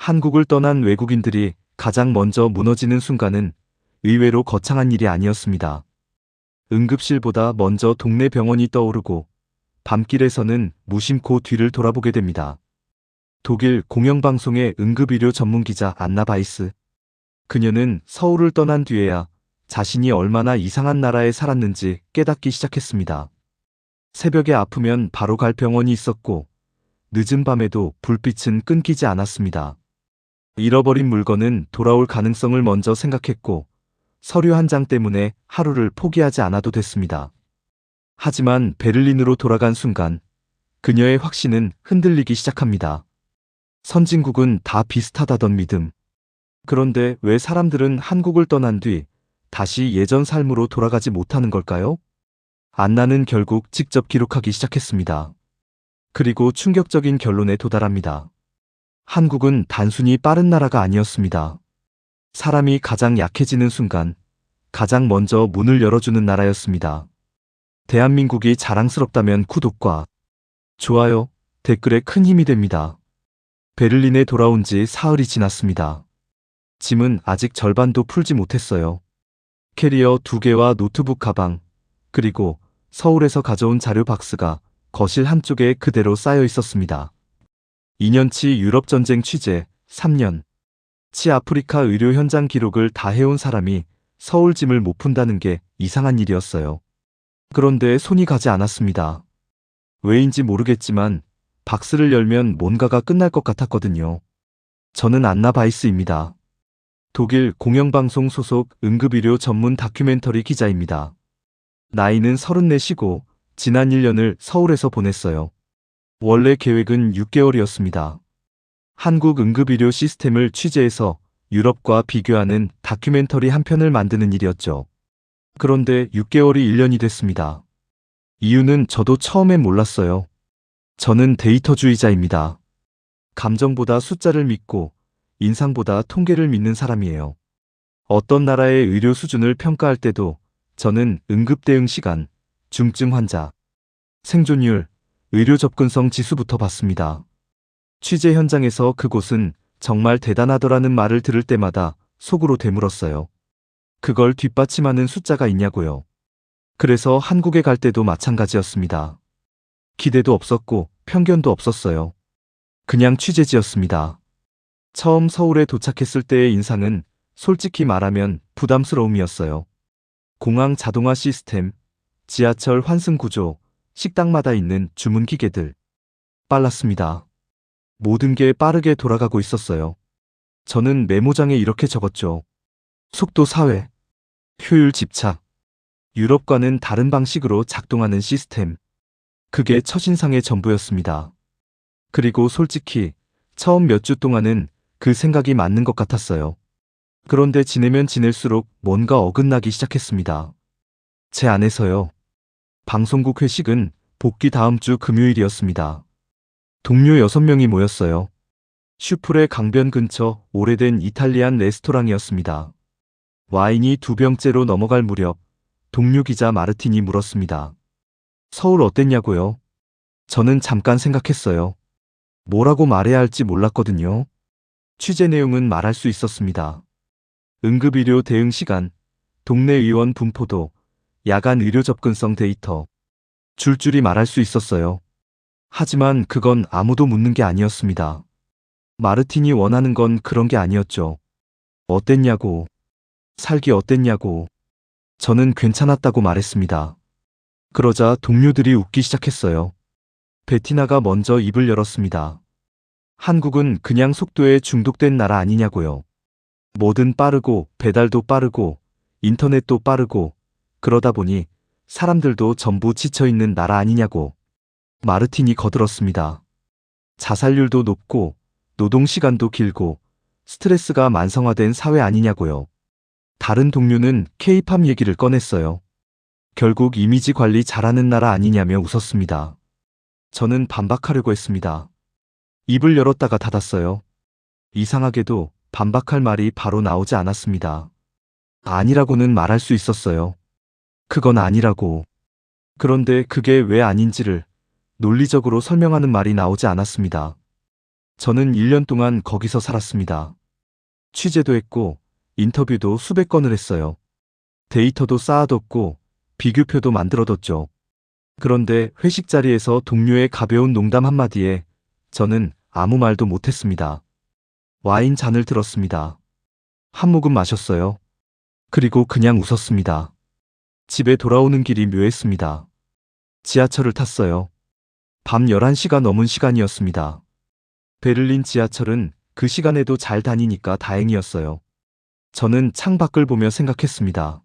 한국을 떠난 외국인들이 가장 먼저 무너지는 순간은 의외로 거창한 일이 아니었습니다. 응급실보다 먼저 동네 병원이 떠오르고 밤길에서는 무심코 뒤를 돌아보게 됩니다. 독일 공영방송의 응급의료 전문기자 안나 바이스. 그녀는 서울을 떠난 뒤에야 자신이 얼마나 이상한 나라에 살았는지 깨닫기 시작했습니다. 새벽에 아프면 바로 갈 병원이 있었고 늦은 밤에도 불빛은 끊기지 않았습니다. 잃어버린 물건은 돌아올 가능성을 먼저 생각했고 서류 한 장 때문에 하루를 포기하지 않아도 됐습니다. 하지만 베를린으로 돌아간 순간 그녀의 확신은 흔들리기 시작합니다. 선진국은 다 비슷하다던 믿음. 그런데 왜 사람들은 한국을 떠난 뒤 다시 예전 삶으로 돌아가지 못하는 걸까요? 안나는 결국 직접 기록하기 시작했습니다. 그리고 충격적인 결론에 도달합니다. 한국은 단순히 빠른 나라가 아니었습니다. 사람이 가장 약해지는 순간 가장 먼저 문을 열어주는 나라였습니다. 대한민국이 자랑스럽다면 구독과 좋아요, 댓글에 큰 힘이 됩니다. 베를린에 돌아온 지 사흘이 지났습니다. 짐은 아직 절반도 풀지 못했어요. 캐리어 2개와 노트북 가방, 그리고 서울에서 가져온 자료 박스가 거실 한쪽에 그대로 쌓여 있었습니다. 2년치 유럽전쟁 취재, 3년 치 아프리카 의료 현장 기록을 다 해온 사람이 서울 짐을 못 푼다는 게 이상한 일이었어요. 그런데 손이 가지 않았습니다. 왜인지 모르겠지만 박스를 열면 뭔가가 끝날 것 같았거든요. 저는 안나 바이스입니다. 독일 공영방송 소속 응급의료 전문 다큐멘터리 기자입니다. 나이는 34시고 지난 1년을 서울에서 보냈어요. 원래 계획은 6개월이었습니다. 한국 응급의료 시스템을 취재해서 유럽과 비교하는 다큐멘터리 한 편을 만드는 일이었죠. 그런데 6개월이 1년이 됐습니다. 이유는 저도 처음엔 몰랐어요. 저는 데이터주의자입니다. 감정보다 숫자를 믿고 인상보다 통계를 믿는 사람이에요. 어떤 나라의 의료 수준을 평가할 때도 저는 응급대응 시간, 중증 환자, 생존율, 의료 접근성 지수부터 봤습니다. 취재 현장에서 그곳은 정말 대단하더라는 말을 들을 때마다 속으로 되물었어요. 그걸 뒷받침하는 숫자가 있냐고요. 그래서 한국에 갈 때도 마찬가지였습니다. 기대도 없었고 편견도 없었어요. 그냥 취재지였습니다. 처음 서울에 도착했을 때의 인상은 솔직히 말하면 부담스러움이었어요. 공항 자동화 시스템, 지하철 환승 구조, 식당마다 있는 주문 기계들. 빨랐습니다. 모든 게 빠르게 돌아가고 있었어요. 저는 메모장에 이렇게 적었죠. 속도 사회, 효율 집착. 유럽과는 다른 방식으로 작동하는 시스템. 그게 첫인상의 전부였습니다. 그리고 솔직히 처음 몇 주 동안은 그 생각이 맞는 것 같았어요. 그런데 지내면 지낼수록 뭔가 어긋나기 시작했습니다. 제 안에서요. 방송국 회식은 복귀 다음 주 금요일이었습니다. 동료 6명이 모였어요. 슈프레 강변 근처 오래된 이탈리안 레스토랑이었습니다. 와인이 2병째로 넘어갈 무렵 동료 기자 마르틴이 물었습니다. 서울 어땠냐고요? 저는 잠깐 생각했어요. 뭐라고 말해야 할지 몰랐거든요. 취재 내용은 말할 수 있었습니다. 응급의료 대응 시간, 동네 의원 분포도, 야간 의료 접근성 데이터. 줄줄이 말할 수 있었어요. 하지만 그건 아무도 묻는 게 아니었습니다. 마르틴이 원하는 건 그런 게 아니었죠. 어땠냐고. 살기 어땠냐고. 저는 괜찮았다고 말했습니다. 그러자 동료들이 웃기 시작했어요. 베티나가 먼저 입을 열었습니다. 한국은 그냥 속도에 중독된 나라 아니냐고요. 뭐든 빠르고 배달도 빠르고 인터넷도 빠르고 그러다 보니 사람들도 전부 지쳐있는 나라 아니냐고. 마르틴이 거들었습니다. 자살률도 높고 노동시간도 길고 스트레스가 만성화된 사회 아니냐고요. 다른 동료는 K-팝 얘기를 꺼냈어요. 결국 이미지 관리 잘하는 나라 아니냐며 웃었습니다. 저는 반박하려고 했습니다. 입을 열었다가 닫았어요. 이상하게도 반박할 말이 바로 나오지 않았습니다. 아니라고는 말할 수 있었어요. 그건 아니라고. 그런데 그게 왜 아닌지를 논리적으로 설명하는 말이 나오지 않았습니다. 저는 1년 동안 거기서 살았습니다. 취재도 했고 인터뷰도 수백 건을 했어요. 데이터도 쌓아뒀고 비교표도 만들어뒀죠. 그런데 회식 자리에서 동료의 가벼운 농담 한마디에 저는 아무 말도 못했습니다. 와인 잔을 들었습니다. 한 모금 마셨어요. 그리고 그냥 웃었습니다. 집에 돌아오는 길이 묘했습니다. 지하철을 탔어요. 밤 11시가 넘은 시간이었습니다. 베를린 지하철은 그 시간에도 잘 다니니까 다행이었어요. 저는 창밖을 보며 생각했습니다.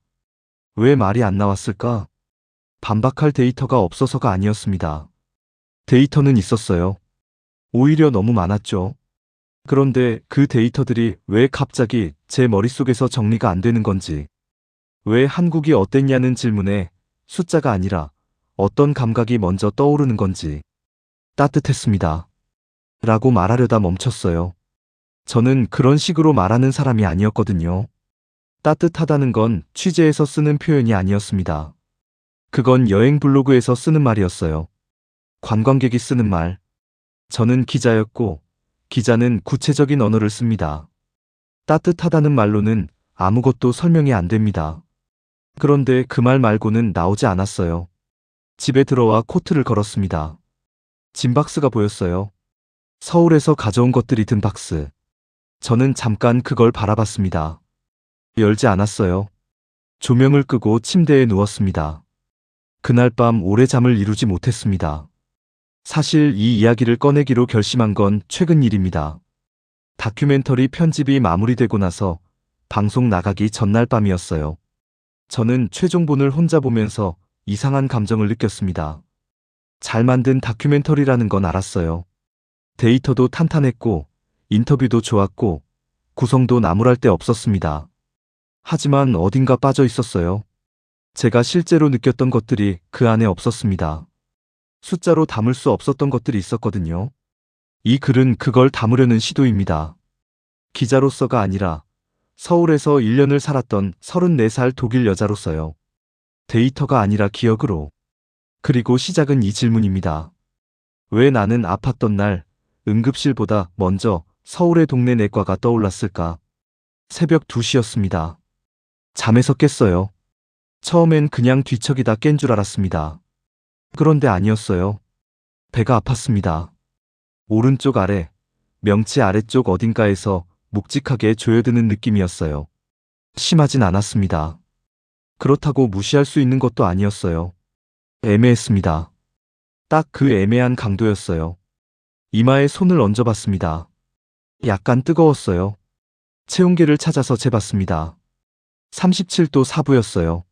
왜 말이 안 나왔을까? 반박할 데이터가 없어서가 아니었습니다. 데이터는 있었어요. 오히려 너무 많았죠. 그런데 그 데이터들이 왜 갑자기 제 머릿속에서 정리가 안 되는 건지, 왜 한국이 어땠냐는 질문에 숫자가 아니라 어떤 감각이 먼저 떠오르는 건지, 따뜻했습니다. 라고 말하려다 멈췄어요. 저는 그런 식으로 말하는 사람이 아니었거든요. 따뜻하다는 건 취재에서 쓰는 표현이 아니었습니다. 그건 여행 블로그에서 쓰는 말이었어요. 관광객이 쓰는 말. 저는 기자였고, 기자는 구체적인 언어를 씁니다. 따뜻하다는 말로는 아무것도 설명이 안 됩니다. 그런데 그 말 말고는 나오지 않았어요. 집에 들어와 코트를 걸었습니다. 짐 박스가 보였어요. 서울에서 가져온 것들이 든 박스. 저는 잠깐 그걸 바라봤습니다. 열지 않았어요. 조명을 끄고 침대에 누웠습니다. 그날 밤 오래 잠을 이루지 못했습니다. 사실 이 이야기를 꺼내기로 결심한 건 최근 일입니다. 다큐멘터리 편집이 마무리되고 나서 방송 나가기 전날 밤이었어요. 저는 최종본을 혼자 보면서 이상한 감정을 느꼈습니다. 잘 만든 다큐멘터리라는 건 알았어요. 데이터도 탄탄했고, 인터뷰도 좋았고, 구성도 나무랄 데 없었습니다. 하지만 어딘가 빠져 있었어요. 제가 실제로 느꼈던 것들이 그 안에 없었습니다. 숫자로 담을 수 없었던 것들이 있었거든요. 이 글은 그걸 담으려는 시도입니다. 기자로서가 아니라 서울에서 1년을 살았던 34살 독일 여자로서요. 데이터가 아니라 기억으로. 그리고 시작은 이 질문입니다. 왜 나는 아팠던 날 응급실보다 먼저 서울의 동네 내과가 떠올랐을까? 새벽 2시였습니다. 잠에서 깼어요. 처음엔 그냥 뒤척이다 깬 줄 알았습니다. 그런데 아니었어요. 배가 아팠습니다. 오른쪽 아래, 명치 아래쪽 어딘가에서 묵직하게 조여드는 느낌이었어요. 심하진 않았습니다. 그렇다고 무시할 수 있는 것도 아니었어요. 애매했습니다. 딱 그 애매한 강도였어요. 이마에 손을 얹어봤습니다. 약간 뜨거웠어요. 체온계를 찾아서 재봤습니다. 37도 4부였어요.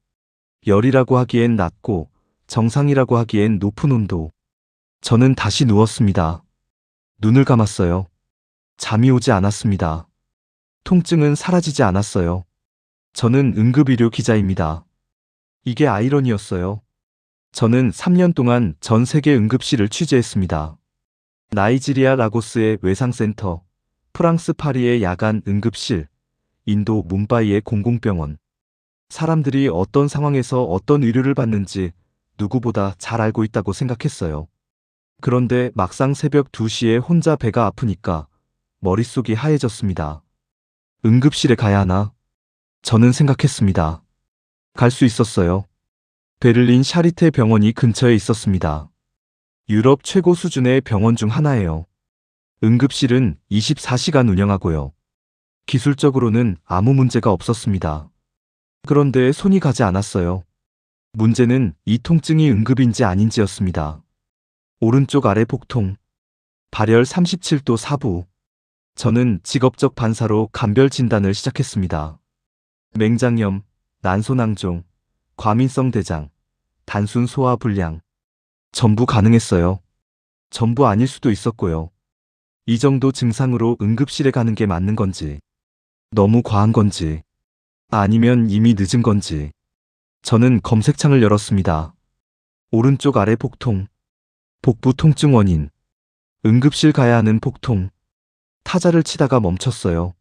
열이라고 하기엔 낮고 정상이라고 하기엔 높은 온도. 저는 다시 누웠습니다. 눈을 감았어요. 잠이 오지 않았습니다. 통증은 사라지지 않았어요. 저는 응급의료 기자입니다. 이게 아이러니였어요. 저는 3년 동안 전 세계 응급실을 취재했습니다. 나이지리아 라고스의 외상센터, 프랑스 파리의 야간 응급실, 인도 뭄바이의 공공병원. 사람들이 어떤 상황에서 어떤 의료를 받는지 누구보다 잘 알고 있다고 생각했어요. 그런데 막상 새벽 2시에 혼자 배가 아프니까 머릿속이 하얘졌습니다. 응급실에 가야 하나? 저는 생각했습니다. 갈 수 있었어요. 베를린 샤리테 병원이 근처에 있었습니다. 유럽 최고 수준의 병원 중 하나예요. 응급실은 24시간 운영하고요. 기술적으로는 아무 문제가 없었습니다. 그런데 손이 가지 않았어요. 문제는 이 통증이 응급인지 아닌지였습니다. 오른쪽 아래 복통. 발열 37도 4부. 저는 직업적 반사로 감별 진단을 시작했습니다. 맹장염, 난소낭종, 과민성 대장, 단순 소화 불량. 전부 가능했어요. 전부 아닐 수도 있었고요. 이 정도 증상으로 응급실에 가는 게 맞는 건지, 너무 과한 건지, 아니면 이미 늦은 건지. 저는 검색창을 열었습니다. 오른쪽 아래 복통, 복부 통증 원인, 응급실 가야 하는 복통. 타자를 치다가 멈췄어요.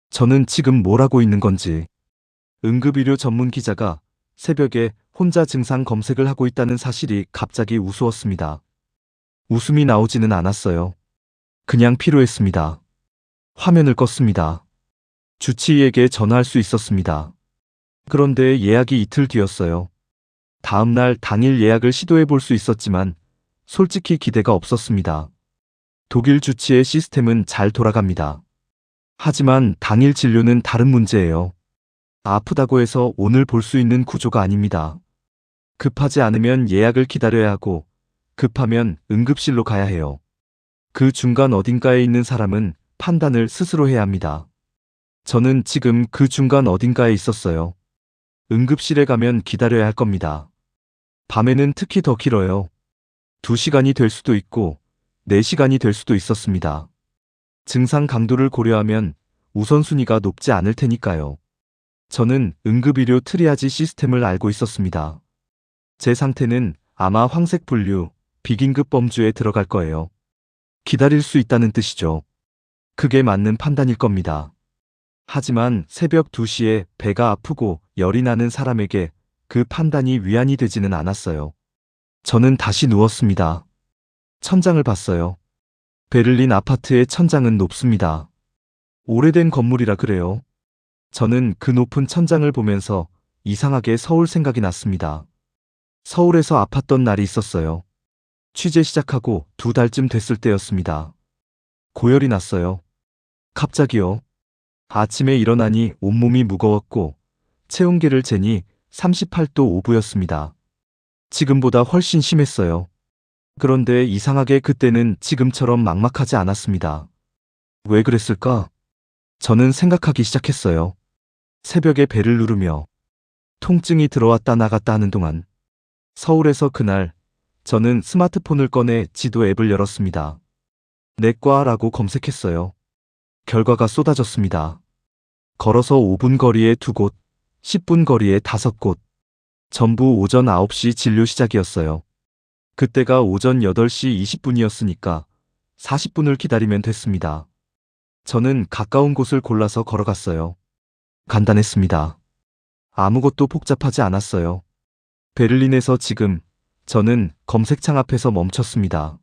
저는 지금 뭘 하고 있는 건지. 응급의료 전문 기자가 새벽에 혼자 증상 검색을 하고 있다는 사실이 갑자기 우스웠습니다. 웃음이 나오지는 않았어요. 그냥 필요했습니다. 화면을 껐습니다. 주치의에게 전화할 수 있었습니다. 그런데 예약이 이틀 뒤였어요. 다음 날 당일 예약을 시도해 볼 수 있었지만 솔직히 기대가 없었습니다. 독일 주치의 시스템은 잘 돌아갑니다. 하지만 당일 진료는 다른 문제예요. 아프다고 해서 오늘 볼 수 있는 구조가 아닙니다. 급하지 않으면 예약을 기다려야 하고 급하면 응급실로 가야 해요. 그 중간 어딘가에 있는 사람은 판단을 스스로 해야 합니다. 저는 지금 그 중간 어딘가에 있었어요. 응급실에 가면 기다려야 할 겁니다. 밤에는 특히 더 길어요. 2시간이 될 수도 있고 4시간이 될 수도 있었습니다. 증상 강도를 고려하면 우선순위가 높지 않을 테니까요. 저는 응급의료 트리아지 시스템을 알고 있었습니다. 제 상태는 아마 황색 분류, 비긴급 범주에 들어갈 거예요. 기다릴 수 있다는 뜻이죠. 그게 맞는 판단일 겁니다. 하지만 새벽 2시에 배가 아프고 열이 나는 사람에게 그 판단이 위안이 되지는 않았어요. 저는 다시 누웠습니다. 천장을 봤어요. 베를린 아파트의 천장은 높습니다. 오래된 건물이라 그래요. 저는 그 높은 천장을 보면서 이상하게 서울 생각이 났습니다. 서울에서 아팠던 날이 있었어요. 취재 시작하고 2달쯤 됐을 때였습니다. 고열이 났어요. 갑자기요. 아침에 일어나니 온몸이 무거웠고 체온계를 재니 38도 5부였습니다. 지금보다 훨씬 심했어요. 그런데 이상하게 그때는 지금처럼 막막하지 않았습니다. 왜 그랬을까? 저는 생각하기 시작했어요. 새벽에 배를 누르며 통증이 들어왔다 나갔다 하는 동안 서울에서 그날 저는 스마트폰을 꺼내 지도 앱을 열었습니다. 내과라고 검색했어요. 결과가 쏟아졌습니다. 걸어서 5분 거리에 2곳, 10분 거리에 5곳. 전부 오전 9시 진료 시작이었어요. 그때가 오전 8시 20분이었으니까 40분을 기다리면 됐습니다. 저는 가까운 곳을 골라서 걸어갔어요. 간단했습니다. 아무것도 복잡하지 않았어요. 베를린에서 지금 저는 검색창 앞에서 멈췄습니다.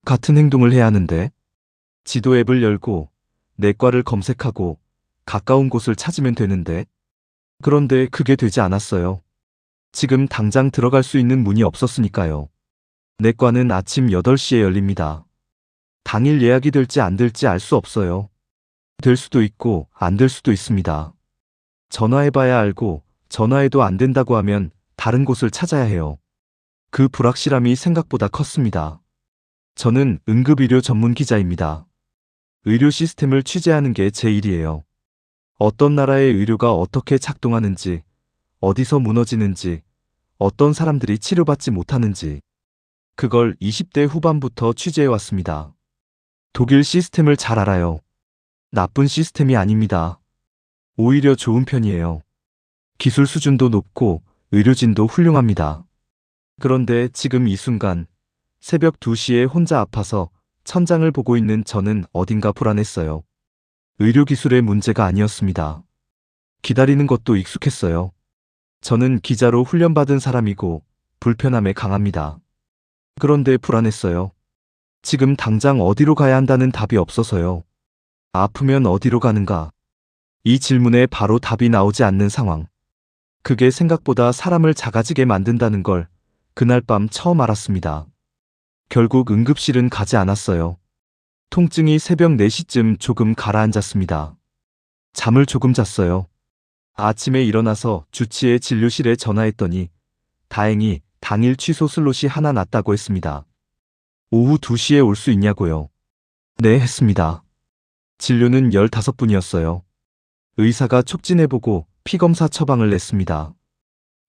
같은 행동을 해야 하는데 지도 앱을 열고 내과를 검색하고 가까운 곳을 찾으면 되는데 그런데 그게 되지 않았어요. 지금 당장 들어갈 수 있는 문이 없었으니까요. 내과는 아침 8시에 열립니다. 당일 예약이 될지 안 될지 알 수 없어요. 될 수도 있고 안 될 수도 있습니다. 전화해봐야 알고 전화해도 안 된다고 하면 다른 곳을 찾아야 해요. 그 불확실함이 생각보다 컸습니다. 저는 응급의료 전문 기자입니다. 의료 시스템을 취재하는 게 제 일이에요. 어떤 나라의 의료가 어떻게 작동하는지, 어디서 무너지는지, 어떤 사람들이 치료받지 못하는지, 그걸 20대 후반부터 취재해왔습니다. 독일 시스템을 잘 알아요. 나쁜 시스템이 아닙니다. 오히려 좋은 편이에요. 기술 수준도 높고 의료진도 훌륭합니다. 그런데 지금 이 순간 새벽 2시에 혼자 아파서 천장을 보고 있는 저는 어딘가 불안했어요. 의료기술의 문제가 아니었습니다. 기다리는 것도 익숙했어요. 저는 기자로 훈련받은 사람이고 불편함에 강합니다. 그런데 불안했어요. 지금 당장 어디로 가야 한다는 답이 없어서요. 아프면 어디로 가는가? 이 질문에 바로 답이 나오지 않는 상황. 그게 생각보다 사람을 작아지게 만든다는 걸 그날 밤 처음 알았습니다. 결국 응급실은 가지 않았어요. 통증이 새벽 4시쯤 조금 가라앉았습니다. 잠을 조금 잤어요. 아침에 일어나서 주치의 진료실에 전화했더니 다행히 당일 취소 슬롯이 하나 났다고 했습니다. 오후 2시에 올 수 있냐고요. 네, 했습니다. 진료는 15분이었어요. 의사가 촉진해보고 피검사 처방을 냈습니다.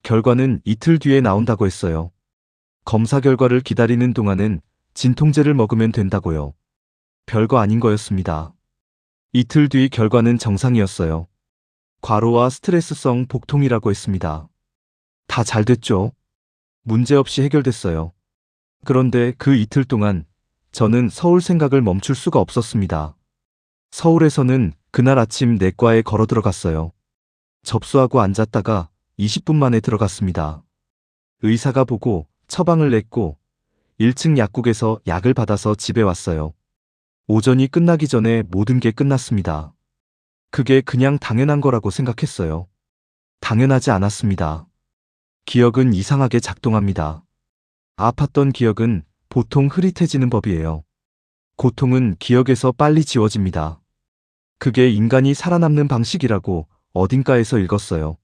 결과는 이틀 뒤에 나온다고 했어요. 검사 결과를 기다리는 동안은 진통제를 먹으면 된다고요. 별거 아닌 거였습니다. 이틀 뒤 결과는 정상이었어요. 과로와 스트레스성 복통이라고 했습니다. 다 잘 됐죠? 문제없이 해결됐어요. 그런데 그 이틀 동안 저는 서울 생각을 멈출 수가 없었습니다. 서울에서는 그날 아침 내과에 걸어 들어갔어요. 접수하고 앉았다가 20분 만에 들어갔습니다. 의사가 보고 처방을 냈고 1층 약국에서 약을 받아서 집에 왔어요. 오전이 끝나기 전에 모든 게 끝났습니다. 그게 그냥 당연한 거라고 생각했어요. 당연하지 않았습니다. 기억은 이상하게 작동합니다. 아팠던 기억은 보통 흐릿해지는 법이에요. 고통은 기억에서 빨리 지워집니다. 그게 인간이 살아남는 방식이라고 어딘가에서 읽었어요.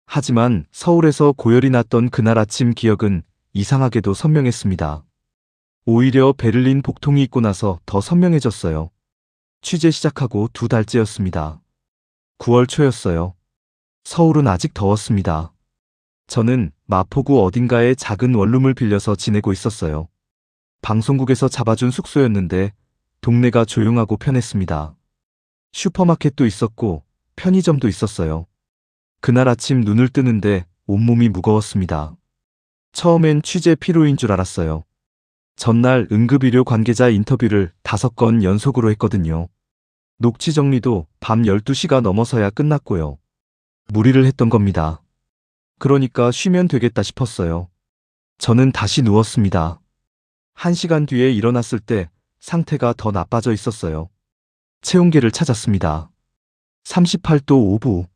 하지만 서울에서 고열이 났던 그날 아침 기억은 이상하게도 선명했습니다. 오히려 베를린 복통이 있고 나서 더 선명해졌어요. 취재 시작하고 2달째였습니다. 9월 초였어요. 서울은 아직 더웠습니다. 저는 마포구 어딘가에 작은 원룸을 빌려서 지내고 있었어요. 방송국에서 잡아준 숙소였는데 동네가 조용하고 편했습니다. 슈퍼마켓도 있었고 편의점도 있었어요. 그날 아침 눈을 뜨는데 온몸이 무거웠습니다. 처음엔 취재 피로인 줄 알았어요. 전날 응급의료 관계자 인터뷰를 5건 연속으로 했거든요. 녹취 정리도 밤 12시가 넘어서야 끝났고요. 무리를 했던 겁니다. 그러니까 쉬면 되겠다 싶었어요. 저는 다시 누웠습니다. 1시간 뒤에 일어났을 때 상태가 더 나빠져 있었어요. 체온계를 찾았습니다. 38도 5부.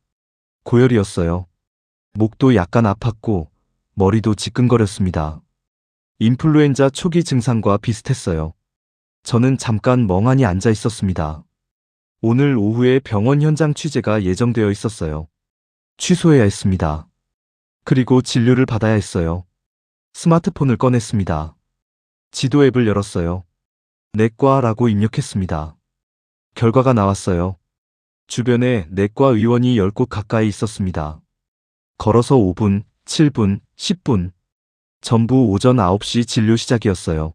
고열이었어요. 목도 약간 아팠고 머리도 지끈거렸습니다. 인플루엔자 초기 증상과 비슷했어요. 저는 잠깐 멍하니 앉아 있었습니다. 오늘 오후에 병원 현장 취재가 예정되어 있었어요. 취소해야 했습니다. 그리고 진료를 받아야 했어요. 스마트폰을 꺼냈습니다. 지도 앱을 열었어요. 내과라고 입력했습니다. 결과가 나왔어요. 주변에 내과 의원이 10곳 가까이 있었습니다. 걸어서 5분, 7분, 10분. 전부 오전 9시 진료 시작이었어요.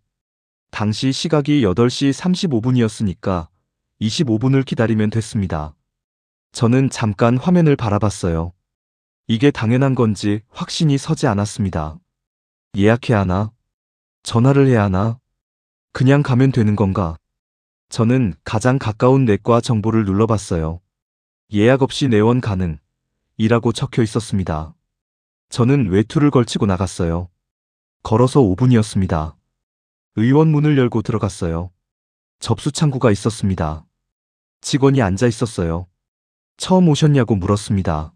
당시 시각이 8시 35분이었으니까 25분을 기다리면 됐습니다. 저는 잠깐 화면을 바라봤어요. 이게 당연한 건지 확신이 서지 않았습니다. 예약해야 하나? 전화를 해야 하나? 그냥 가면 되는 건가? 저는 가장 가까운 내과 정보를 눌러봤어요. 예약 없이 내원 가능. 이라고 적혀 있었습니다. 저는 외투를 걸치고 나갔어요. 걸어서 5분이었습니다. 의원 문을 열고 들어갔어요. 접수 창구가 있었습니다. 직원이 앉아 있었어요. 처음 오셨냐고 물었습니다.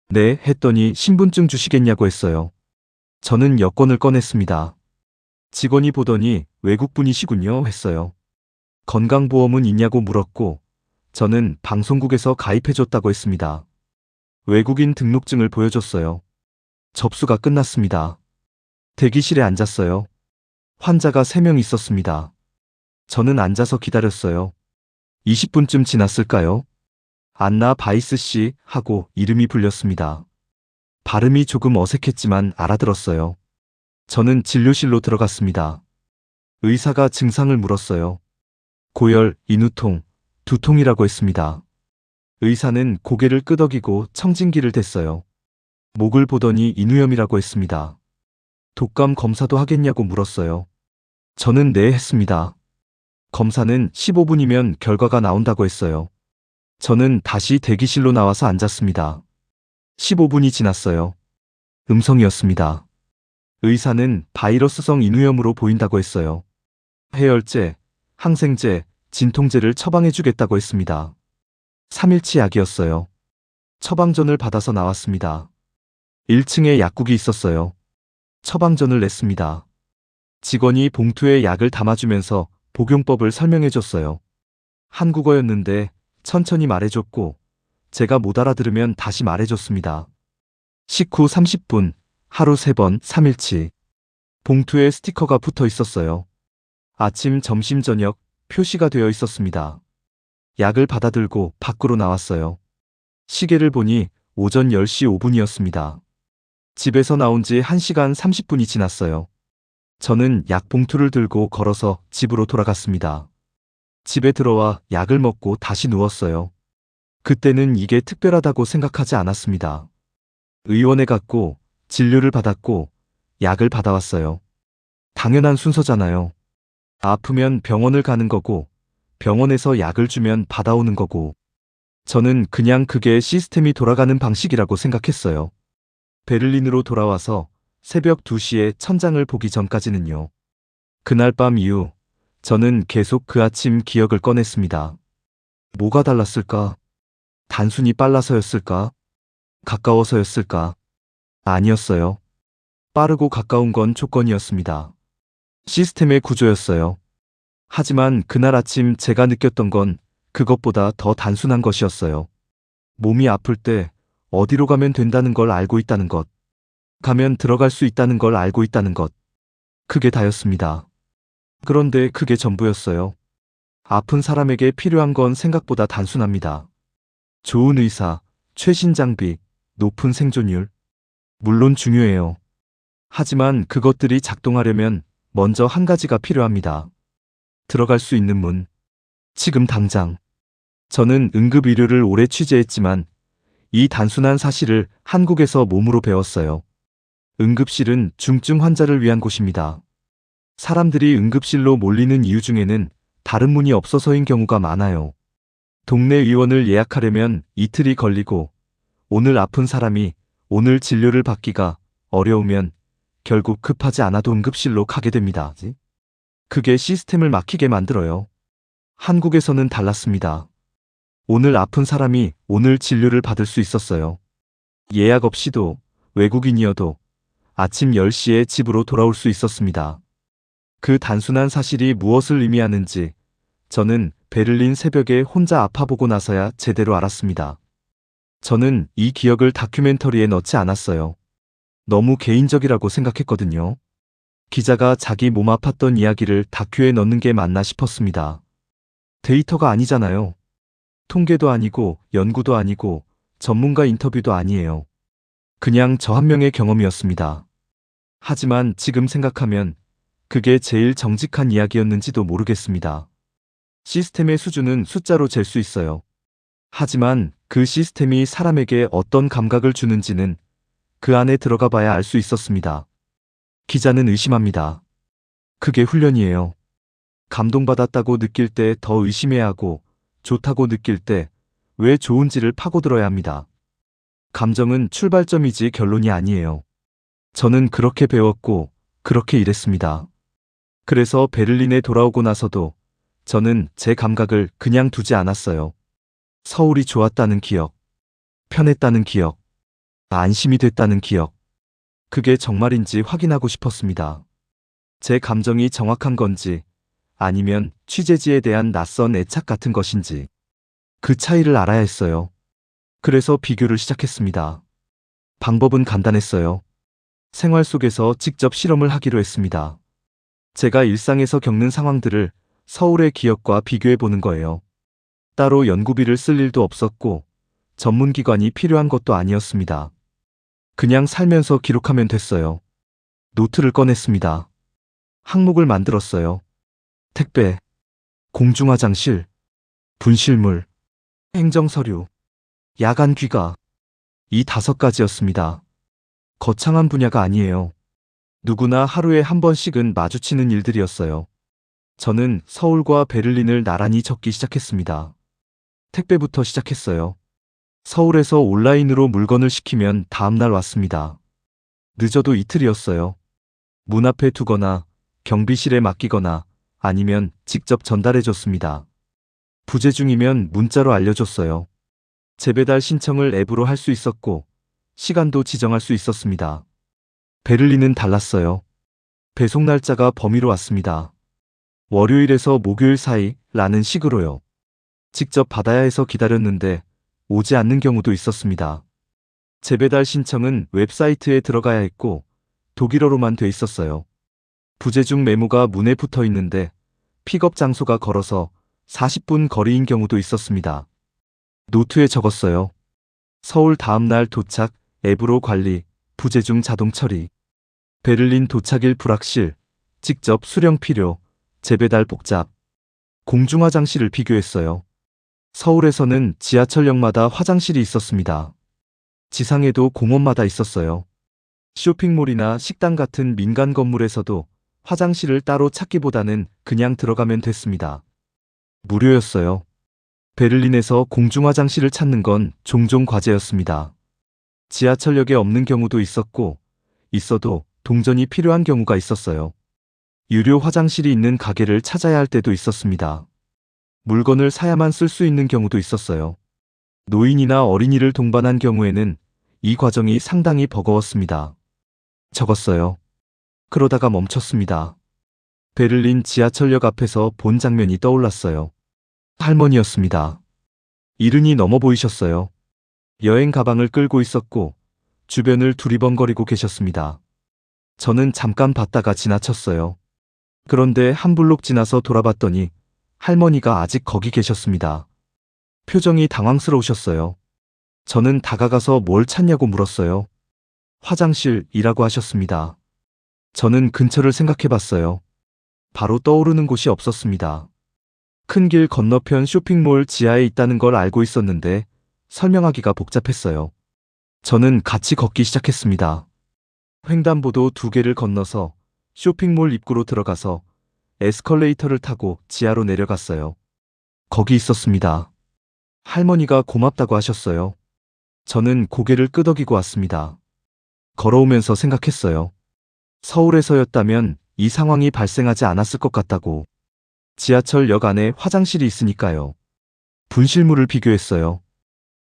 네, 했더니 신분증 주시겠냐고 했어요. 저는 여권을 꺼냈습니다. 직원이 보더니 외국분이시군요 했어요. 건강보험은 있냐고 물었고 저는 방송국에서 가입해줬다고 했습니다. 외국인 등록증을 보여줬어요. 접수가 끝났습니다. 대기실에 앉았어요. 환자가 3명 있었습니다. 저는 앉아서 기다렸어요. 20분쯤 지났을까요? 안나 바이스 씨 하고 이름이 불렸습니다. 발음이 조금 어색했지만 알아들었어요. 저는 진료실로 들어갔습니다. 의사가 증상을 물었어요. 고열, 인후통, 두통이라고 했습니다. 의사는 고개를 끄덕이고 청진기를 댔어요. 목을 보더니 인후염이라고 했습니다. 독감 검사도 하겠냐고 물었어요. 저는 네 했습니다. 검사는 15분이면 결과가 나온다고 했어요. 저는 다시 대기실로 나와서 앉았습니다. 15분이 지났어요. 음성이었습니다. 의사는 바이러스성 인후염으로 보인다고 했어요. 해열제, 항생제, 진통제를 처방해주겠다고 했습니다. 3일치 약이었어요. 처방전을 받아서 나왔습니다. 1층에 약국이 있었어요. 처방전을 냈습니다. 직원이 봉투에 약을 담아주면서 복용법을 설명해줬어요. 한국어였는데 천천히 말해줬고 제가 못 알아들으면 다시 말해줬습니다. 식후 30분, 하루 3번, 3일치. 봉투에 스티커가 붙어 있었어요. 아침, 점심, 저녁 표시가 되어 있었습니다. 약을 받아들고 밖으로 나왔어요. 시계를 보니 오전 10시 5분이었습니다. 집에서 나온 지 1시간 30분이 지났어요. 저는 약 봉투를 들고 걸어서 집으로 돌아갔습니다. 집에 들어와 약을 먹고 다시 누웠어요. 그때는 이게 특별하다고 생각하지 않았습니다. 의원에 갔고 진료를 받았고 약을 받아왔어요. 당연한 순서잖아요. 아프면 병원을 가는 거고 병원에서 약을 주면 받아오는 거고 저는 그냥 그게 시스템이 돌아가는 방식이라고 생각했어요. 베를린으로 돌아와서 새벽 2시에 천장을 보기 전까지는요. 그날 밤 이후 저는 계속 그 아침 기억을 꺼냈습니다. 뭐가 달랐을까? 단순히 빨라서였을까? 가까워서였을까? 아니었어요. 빠르고 가까운 건 조건이었습니다. 시스템의 구조였어요. 하지만 그날 아침 제가 느꼈던 건 그것보다 더 단순한 것이었어요. 몸이 아플 때 어디로 가면 된다는 걸 알고 있다는 것. 가면 들어갈 수 있다는 걸 알고 있다는 것. 그게 다였습니다. 그런데 그게 전부였어요. 아픈 사람에게 필요한 건 생각보다 단순합니다. 좋은 의사, 최신 장비, 높은 생존율. 물론 중요해요. 하지만 그것들이 작동하려면 먼저 한 가지가 필요합니다. 들어갈 수 있는 문. 지금 당장. 저는 응급의료를 오래 취재했지만 이 단순한 사실을 한국에서 몸으로 배웠어요. 응급실은 중증 환자를 위한 곳입니다. 사람들이 응급실로 몰리는 이유 중에는 다른 문이 없어서인 경우가 많아요. 동네 의원을 예약하려면 이틀이 걸리고 오늘 아픈 사람이 오늘 진료를 받기가 어려우면 결국 급하지 않아도 응급실로 가게 됩니다. 그게 시스템을 막히게 만들어요. 한국에서는 달랐습니다. 오늘 아픈 사람이 오늘 진료를 받을 수 있었어요. 예약 없이도 외국인이어도 아침 10시에 집으로 돌아올 수 있었습니다. 그 단순한 사실이 무엇을 의미하는지 저는 베를린 새벽에 혼자 아파보고 나서야 제대로 알았습니다. 저는 이 기억을 다큐멘터리에 넣지 않았어요. 너무 개인적이라고 생각했거든요. 기자가 자기 몸 아팠던 이야기를 다큐에 넣는 게 맞나 싶었습니다. 데이터가 아니잖아요. 통계도 아니고 연구도 아니고 전문가 인터뷰도 아니에요. 그냥 저 한 명의 경험이었습니다. 하지만 지금 생각하면 그게 제일 정직한 이야기였는지도 모르겠습니다. 시스템의 수준은 숫자로 잴 수 있어요. 하지만 그 시스템이 사람에게 어떤 감각을 주는지는 그 안에 들어가 봐야 알 수 있었습니다. 기자는 의심합니다. 그게 훈련이에요. 감동받았다고 느낄 때 더 의심해야 하고 좋다고 느낄 때 왜 좋은지를 파고들어야 합니다. 감정은 출발점이지 결론이 아니에요. 저는 그렇게 배웠고 그렇게 일했습니다. 그래서 베를린에 돌아오고 나서도 저는 제 감각을 그냥 두지 않았어요. 서울이 좋았다는 기억, 편했다는 기억, 안심이 됐다는 기억. 그게 정말인지 확인하고 싶었습니다. 제 감정이 정확한 건지 아니면 취재지에 대한 낯선 애착 같은 것인지 그 차이를 알아야 했어요. 그래서 비교를 시작했습니다. 방법은 간단했어요. 생활 속에서 직접 실험을 하기로 했습니다. 제가 일상에서 겪는 상황들을 서울의 기억과 비교해 보는 거예요. 따로 연구비를 쓸 일도 없었고 전문기관이 필요한 것도 아니었습니다. 그냥 살면서 기록하면 됐어요. 노트를 꺼냈습니다. 항목을 만들었어요. 택배, 공중화장실, 분실물, 행정서류, 야간 귀가. 이 5가지였습니다. 거창한 분야가 아니에요. 누구나 하루에 한 번씩은 마주치는 일들이었어요. 저는 서울과 베를린을 나란히 적기 시작했습니다. 택배부터 시작했어요. 서울에서 온라인으로 물건을 시키면 다음날 왔습니다. 늦어도 이틀이었어요. 문 앞에 두거나 경비실에 맡기거나 아니면 직접 전달해줬습니다. 부재 중이면 문자로 알려줬어요. 재배달 신청을 앱으로 할 수 있었고 시간도 지정할 수 있었습니다. 베를린은 달랐어요. 배송 날짜가 범위로 왔습니다. 월요일에서 목요일 사이라는 식으로요. 직접 받아야 해서 기다렸는데 오지 않는 경우도 있었습니다. 재배달 신청은 웹사이트에 들어가야 했고 독일어로만 돼 있었어요. 부재 중 메모가 문에 붙어 있는데 픽업 장소가 걸어서 40분 거리인 경우도 있었습니다. 노트에 적었어요. 서울 다음날 도착, 앱으로 관리, 부재 중 자동 처리. 베를린 도착일 불확실, 직접 수령 필요, 재배달 복잡. 공중화장실을 비교했어요. 서울에서는 지하철역마다 화장실이 있었습니다. 지상에도 공원마다 있었어요. 쇼핑몰이나 식당 같은 민간 건물에서도 화장실을 따로 찾기보다는 그냥 들어가면 됐습니다. 무료였어요. 베를린에서 공중화장실을 찾는 건 종종 과제였습니다. 지하철역에 없는 경우도 있었고, 있어도 동전이 필요한 경우가 있었어요. 유료 화장실이 있는 가게를 찾아야 할 때도 있었습니다. 물건을 사야만 쓸 수 있는 경우도 있었어요. 노인이나 어린이를 동반한 경우에는 이 과정이 상당히 버거웠습니다. 적었어요. 그러다가 멈췄습니다. 베를린 지하철역 앞에서 본 장면이 떠올랐어요. 할머니였습니다. 이른이 넘어 보이셨어요. 여행 가방을 끌고 있었고 주변을 두리번거리고 계셨습니다. 저는 잠깐 봤다가 지나쳤어요. 그런데 한 블록 지나서 돌아봤더니 할머니가 아직 거기 계셨습니다. 표정이 당황스러우셨어요. 저는 다가가서 뭘 찾냐고 물었어요. 화장실이라고 하셨습니다. 저는 근처를 생각해봤어요. 바로 떠오르는 곳이 없었습니다. 큰 길 건너편 쇼핑몰 지하에 있다는 걸 알고 있었는데 설명하기가 복잡했어요. 저는 같이 걷기 시작했습니다. 횡단보도 2개를 건너서 쇼핑몰 입구로 들어가서 에스컬레이터를 타고 지하로 내려갔어요. 거기 있었습니다. 할머니가 고맙다고 하셨어요. 저는 고개를 끄덕이고 왔습니다. 걸어오면서 생각했어요. 서울에서였다면 이 상황이 발생하지 않았을 것 같다고. 지하철역 안에 화장실이 있으니까요. 분실물을 비교했어요.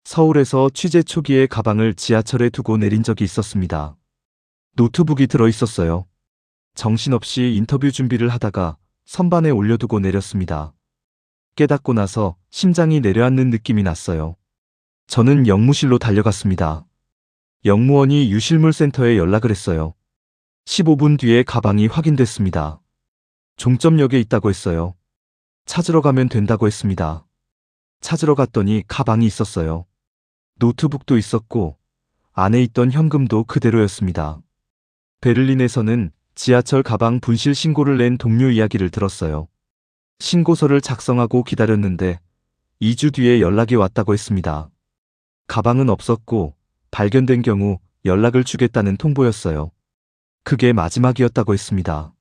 서울에서 취재 초기에 가방을 지하철에 두고 내린 적이 있었습니다. 노트북이 들어 있었어요. 정신없이 인터뷰 준비를 하다가 선반에 올려두고 내렸습니다. 깨닫고 나서 심장이 내려앉는 느낌이 났어요. 저는 역무실로 달려갔습니다. 역무원이 유실물 센터에 연락을 했어요. 15분 뒤에 가방이 확인됐습니다. 종점역에 있다고 했어요. 찾으러 가면 된다고 했습니다. 찾으러 갔더니 가방이 있었어요. 노트북도 있었고 안에 있던 현금도 그대로였습니다. 베를린에서는 지하철 가방 분실 신고를 낸 동료 이야기를 들었어요. 신고서를 작성하고 기다렸는데 2주 뒤에 연락이 왔다고 했습니다. 가방은 없었고 발견된 경우 연락을 주겠다는 통보였어요. 그게 마지막이었다고 했습니다.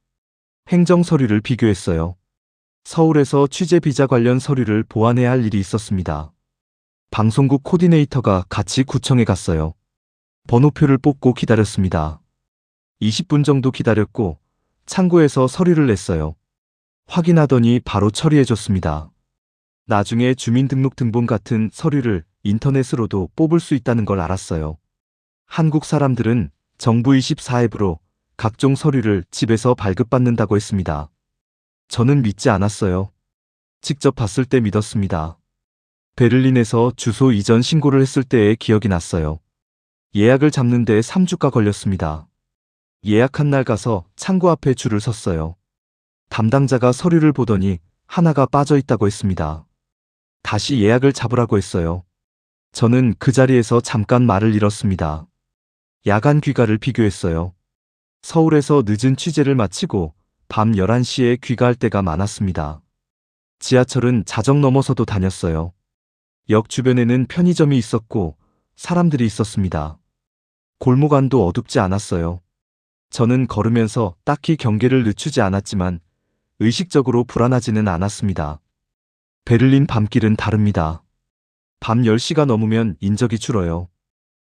행정 서류를 비교했어요. 서울에서 취재 비자 관련 서류를 보완해야 할 일이 있었습니다. 방송국 코디네이터가 같이 구청에 갔어요. 번호표를 뽑고 기다렸습니다. 20분 정도 기다렸고 창구에서 서류를 냈어요. 확인하더니 바로 처리해줬습니다. 나중에 주민등록등본 같은 서류를 인터넷으로도 뽑을 수 있다는 걸 알았어요. 한국 사람들은 정부 24앱으로 각종 서류를 집에서 발급받는다고 했습니다. 저는 믿지 않았어요. 직접 봤을 때 믿었습니다. 베를린에서 주소 이전 신고를 했을 때의 기억이 났어요. 예약을 잡는데 3주가 걸렸습니다. 예약한 날 가서 창구 앞에 줄을 섰어요. 담당자가 서류를 보더니 하나가 빠져 있다고 했습니다. 다시 예약을 잡으라고 했어요. 저는 그 자리에서 잠깐 말을 잃었습니다. 야간 귀가를 비교했어요. 서울에서 늦은 취재를 마치고 밤 11시에 귀가할 때가 많았습니다. 지하철은 자정 넘어서도 다녔어요. 역 주변에는 편의점이 있었고 사람들이 있었습니다. 골목 안도 어둡지 않았어요. 저는 걸으면서 딱히 경계를 늦추지 않았지만 의식적으로 불안하지는 않았습니다. 베를린 밤길은 다릅니다. 밤 10시가 넘으면 인적이 줄어요.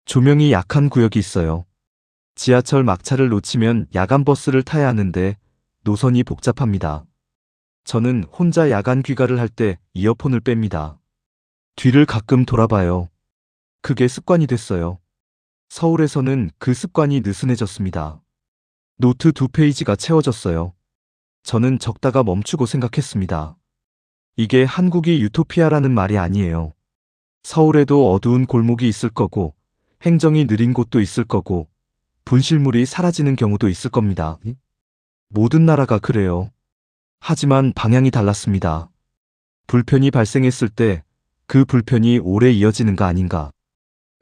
조명이 약한 구역이 있어요. 지하철 막차를 놓치면 야간 버스를 타야 하는데 노선이 복잡합니다. 저는 혼자 야간 귀가를 할 때 이어폰을 뺍니다. 뒤를 가끔 돌아봐요. 그게 습관이 됐어요. 서울에서는 그 습관이 느슨해졌습니다. 노트 2페이지가 채워졌어요. 저는 적다가 멈추고 생각했습니다. 이게 한국이 유토피아라는 말이 아니에요. 서울에도 어두운 골목이 있을 거고 행정이 느린 곳도 있을 거고 분실물이 사라지는 경우도 있을 겁니다. 모든 나라가 그래요. 하지만 방향이 달랐습니다. 불편이 발생했을 때 그 불편이 오래 이어지는가 아닌가.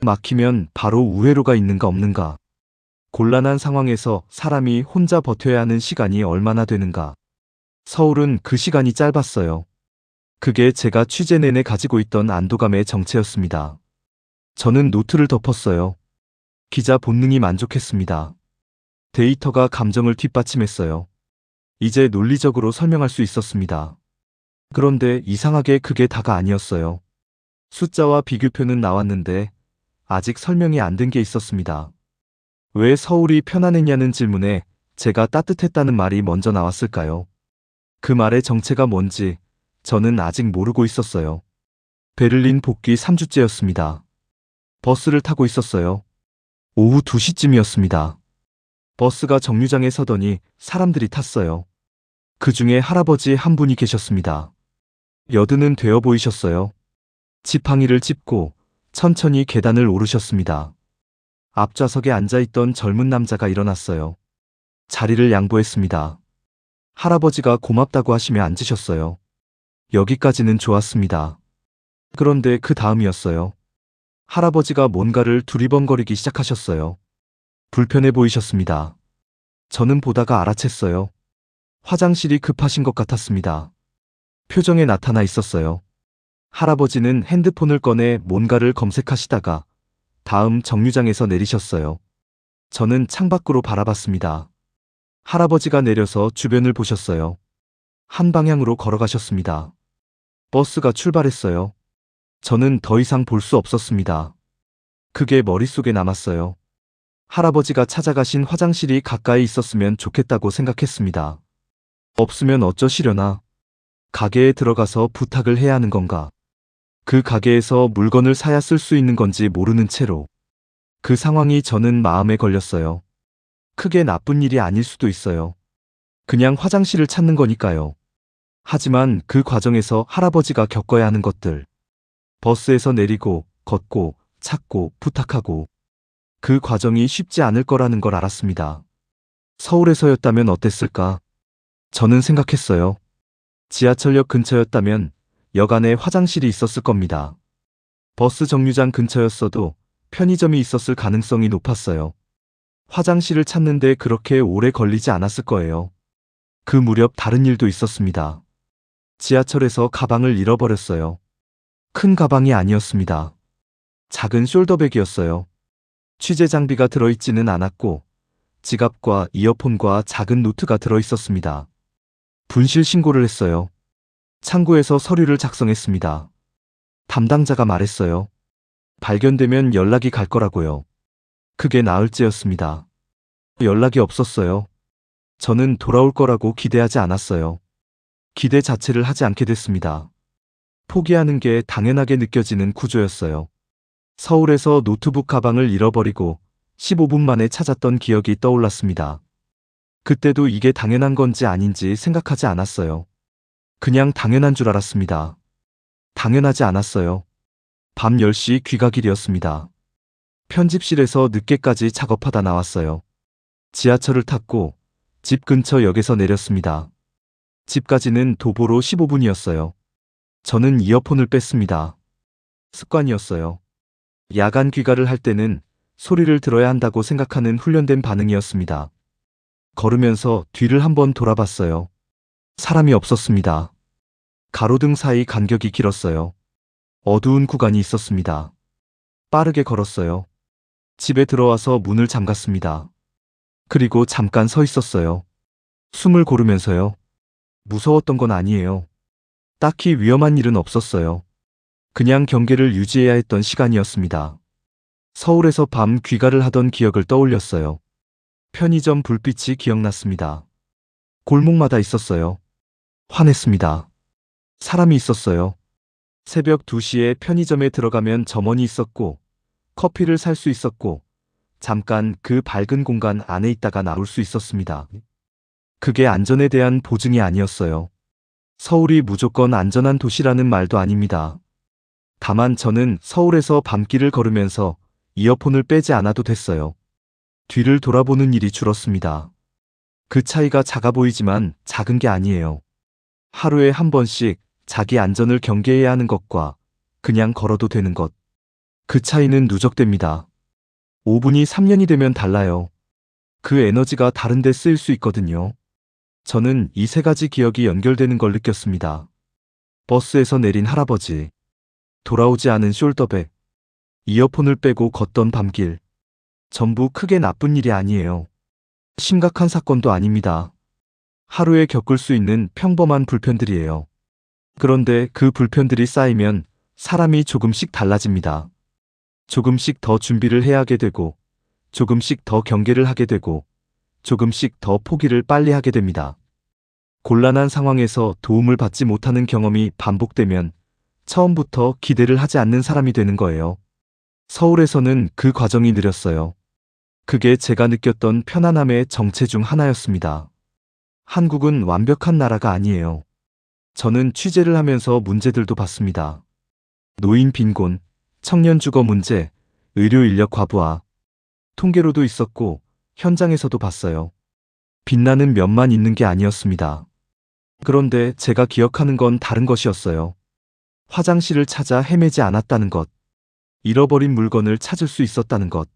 막히면 바로 우회로가 있는가 없는가. 곤란한 상황에서 사람이 혼자 버텨야 하는 시간이 얼마나 되는가. 서울은 그 시간이 짧았어요. 그게 제가 취재 내내 가지고 있던 안도감의 정체였습니다. 저는 노트를 덮었어요. 기자 본능이 만족했습니다. 데이터가 감정을 뒷받침했어요. 이제 논리적으로 설명할 수 있었습니다. 그런데 이상하게 그게 다가 아니었어요. 숫자와 비교표는 나왔는데 아직 설명이 안 된 게 있었습니다. 왜 서울이 편안했냐는 질문에 제가 따뜻했다는 말이 먼저 나왔을까요? 그 말의 정체가 뭔지 저는 아직 모르고 있었어요. 베를린 복귀 3주째였습니다. 버스를 타고 있었어요. 오후 2시쯤이었습니다. 버스가 정류장에 서더니 사람들이 탔어요. 그 중에 할아버지 한 분이 계셨습니다. 여든은 되어 보이셨어요. 지팡이를 짚고 천천히 계단을 오르셨습니다. 앞좌석에 앉아있던 젊은 남자가 일어났어요. 자리를 양보했습니다. 할아버지가 고맙다고 하시며 앉으셨어요. 여기까지는 좋았습니다. 그런데 그 다음이었어요. 할아버지가 뭔가를 두리번거리기 시작하셨어요. 불편해 보이셨습니다. 저는 보다가 알아챘어요. 화장실이 급하신 것 같았습니다. 표정에 나타나 있었어요. 할아버지는 핸드폰을 꺼내 뭔가를 검색하시다가 다음 정류장에서 내리셨어요. 저는 창밖으로 바라봤습니다. 할아버지가 내려서 주변을 보셨어요. 한 방향으로 걸어가셨습니다. 버스가 출발했어요. 저는 더 이상 볼 수 없었습니다. 그게 머릿속에 남았어요. 할아버지가 찾아가신 화장실이 가까이 있었으면 좋겠다고 생각했습니다. 없으면 어쩌시려나? 가게에 들어가서 부탁을 해야 하는 건가? 그 가게에서 물건을 사야 쓸 수 있는 건지 모르는 채로. 그 상황이 저는 마음에 걸렸어요. 크게 나쁜 일이 아닐 수도 있어요. 그냥 화장실을 찾는 거니까요. 하지만 그 과정에서 할아버지가 겪어야 하는 것들. 버스에서 내리고, 걷고, 찾고, 부탁하고. 그 과정이 쉽지 않을 거라는 걸 알았습니다. 서울에서였다면 어땠을까? 저는 생각했어요. 지하철역 근처였다면 역 안에 화장실이 있었을 겁니다. 버스 정류장 근처였어도 편의점이 있었을 가능성이 높았어요. 화장실을 찾는데 그렇게 오래 걸리지 않았을 거예요. 그 무렵 다른 일도 있었습니다. 지하철에서 가방을 잃어버렸어요. 큰 가방이 아니었습니다. 작은 숄더백이었어요. 취재 장비가 들어있지는 않았고 지갑과 이어폰과 작은 노트가 들어있었습니다. 분실 신고를 했어요. 창구에서 서류를 작성했습니다. 담당자가 말했어요. 발견되면 연락이 갈 거라고요. 그게 나흘째였습니다. 연락이 없었어요. 저는 돌아올 거라고 기대하지 않았어요. 기대 자체를 하지 않게 됐습니다. 포기하는 게 당연하게 느껴지는 구조였어요. 서울에서 노트북 가방을 잃어버리고 15분 만에 찾았던 기억이 떠올랐습니다. 그때도 이게 당연한 건지 아닌지 생각하지 않았어요. 그냥 당연한 줄 알았습니다. 당연하지 않았어요. 밤 10시 귀가길이었습니다. 편집실에서 늦게까지 작업하다 나왔어요. 지하철을 탔고 집 근처 역에서 내렸습니다. 집까지는 도보로 15분이었어요. 저는 이어폰을 뺐습니다. 습관이었어요. 야간 귀가를 할 때는 소리를 들어야 한다고 생각하는 훈련된 반응이었습니다. 걸으면서 뒤를 한번 돌아봤어요. 사람이 없었습니다. 가로등 사이 간격이 길었어요. 어두운 구간이 있었습니다. 빠르게 걸었어요. 집에 들어와서 문을 잠갔습니다. 그리고 잠깐 서 있었어요. 숨을 고르면서요. 무서웠던 건 아니에요. 딱히 위험한 일은 없었어요. 그냥 경계를 유지해야 했던 시간이었습니다. 서울에서 밤 귀가를 하던 기억을 떠올렸어요. 편의점 불빛이 기억났습니다. 골목마다 있었어요. 화냈습니다. 사람이 있었어요. 새벽 2시에 편의점에 들어가면 점원이 있었고 커피를 살 수 있었고 잠깐 그 밝은 공간 안에 있다가 나올 수 있었습니다. 그게 안전에 대한 보증이 아니었어요. 서울이 무조건 안전한 도시라는 말도 아닙니다. 다만 저는 서울에서 밤길을 걸으면서 이어폰을 빼지 않아도 됐어요. 뒤를 돌아보는 일이 줄었습니다. 그 차이가 작아 보이지만 작은 게 아니에요. 하루에 한 번씩 자기 안전을 경계해야 하는 것과 그냥 걸어도 되는 것. 그 차이는 누적됩니다. 5분이 3년이 되면 달라요. 그 에너지가 다른 데 쓰일 수 있거든요. 저는 이 세 가지 기억이 연결되는 걸 느꼈습니다. 버스에서 내린 할아버지, 돌아오지 않은 숄더백, 이어폰을 빼고 걷던 밤길. 전부 크게 나쁜 일이 아니에요. 심각한 사건도 아닙니다. 하루에 겪을 수 있는 평범한 불편들이에요. 그런데 그 불편들이 쌓이면 사람이 조금씩 달라집니다. 조금씩 더 준비를 해야 하게 되고, 조금씩 더 경계를 하게 되고, 조금씩 더 포기를 빨리 하게 됩니다. 곤란한 상황에서 도움을 받지 못하는 경험이 반복되면 처음부터 기대를 하지 않는 사람이 되는 거예요. 서울에서는 그 과정이 느렸어요. 그게 제가 느꼈던 편안함의 정체 중 하나였습니다. 한국은 완벽한 나라가 아니에요. 저는 취재를 하면서 문제들도 봤습니다. 노인 빈곤, 청년 주거 문제, 의료 인력 과부하, 통계로도 있었고 현장에서도 봤어요. 빛나는 면만 있는 게 아니었습니다. 그런데 제가 기억하는 건 다른 것이었어요. 화장실을 찾아 헤매지 않았다는 것, 잃어버린 물건을 찾을 수 있었다는 것,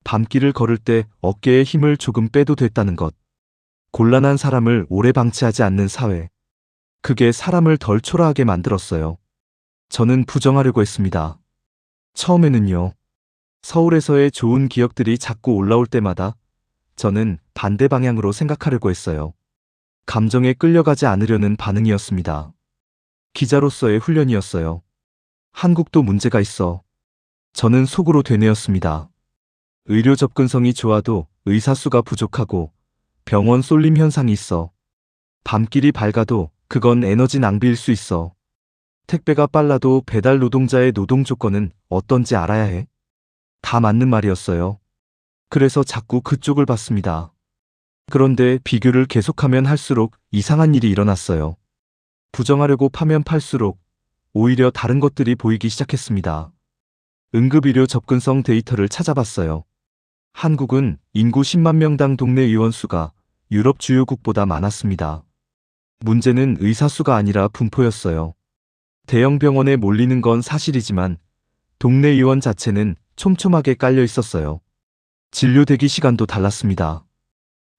밤길을 걸을 때 어깨에 힘을 조금 빼도 됐다는 것, 곤란한 사람을 오래 방치하지 않는 사회. 그게 사람을 덜 초라하게 만들었어요. 저는 부정하려고 했습니다. 처음에는요. 서울에서의 좋은 기억들이 자꾸 올라올 때마다 저는 반대 방향으로 생각하려고 했어요. 감정에 끌려가지 않으려는 반응이었습니다. 기자로서의 훈련이었어요. 한국도 문제가 있어. 저는 속으로 되뇌었습니다. 의료 접근성이 좋아도 의사 수가 부족하고 병원 쏠림 현상이 있어. 밤길이 밝아도 그건 에너지 낭비일 수 있어. 택배가 빨라도 배달 노동자의 노동 조건은 어떤지 알아야 해. 다 맞는 말이었어요. 그래서 자꾸 그쪽을 봤습니다. 그런데 비교를 계속하면 할수록 이상한 일이 일어났어요. 부정하려고 파면 팔수록 오히려 다른 것들이 보이기 시작했습니다. 응급의료 접근성 데이터를 찾아봤어요. 한국은 인구 10만 명당 동네 의원 수가 유럽 주요국보다 많았습니다. 문제는 의사 수가 아니라 분포였어요. 대형 병원에 몰리는 건 사실이지만 동네 의원 자체는 촘촘하게 깔려 있었어요. 진료 대기 시간도 달랐습니다.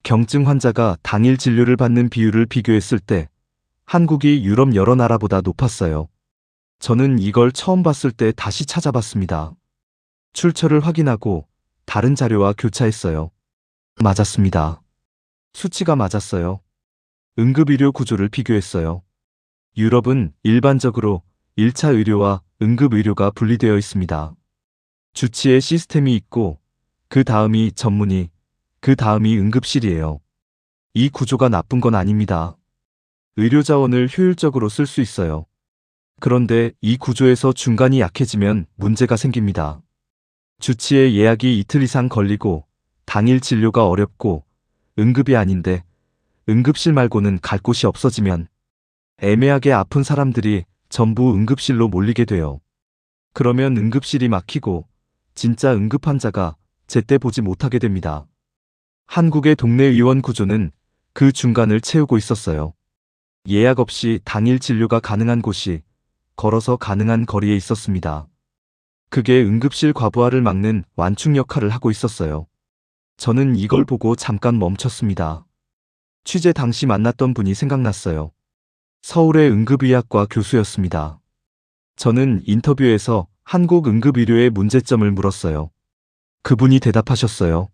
경증 환자가 당일 진료를 받는 비율을 비교했을 때 한국이 유럽 여러 나라보다 높았어요. 저는 이걸 처음 봤을 때 다시 찾아봤습니다. 출처를 확인하고 다른 자료와 교차했어요. 맞았습니다. 수치가 맞았어요. 응급의료 구조를 비교했어요. 유럽은 일반적으로 1차 의료와 응급의료가 분리되어 있습니다. 주치의 시스템이 있고 그 다음이 전문의, 그 다음이 응급실이에요. 이 구조가 나쁜 건 아닙니다. 의료 자원을 효율적으로 쓸 수 있어요. 그런데 이 구조에서 중간이 약해지면 문제가 생깁니다. 주치의 예약이 이틀 이상 걸리고 당일 진료가 어렵고 응급이 아닌데 응급실 말고는 갈 곳이 없어지면 애매하게 아픈 사람들이 전부 응급실로 몰리게 돼요. 그러면 응급실이 막히고 진짜 응급 환자가 제때 보지 못하게 됩니다. 한국의 동네 의원 구조는 그 중간을 채우고 있었어요. 예약 없이 당일 진료가 가능한 곳이 걸어서 가능한 거리에 있었습니다. 그게 응급실 과부하를 막는 완충 역할을 하고 있었어요. 저는 이걸 보고 잠깐 멈췄습니다. 취재 당시 만났던 분이 생각났어요. 서울의 응급의학과 교수였습니다. 저는 인터뷰에서 한국 응급의료의 문제점을 물었어요. 그분이 대답하셨어요.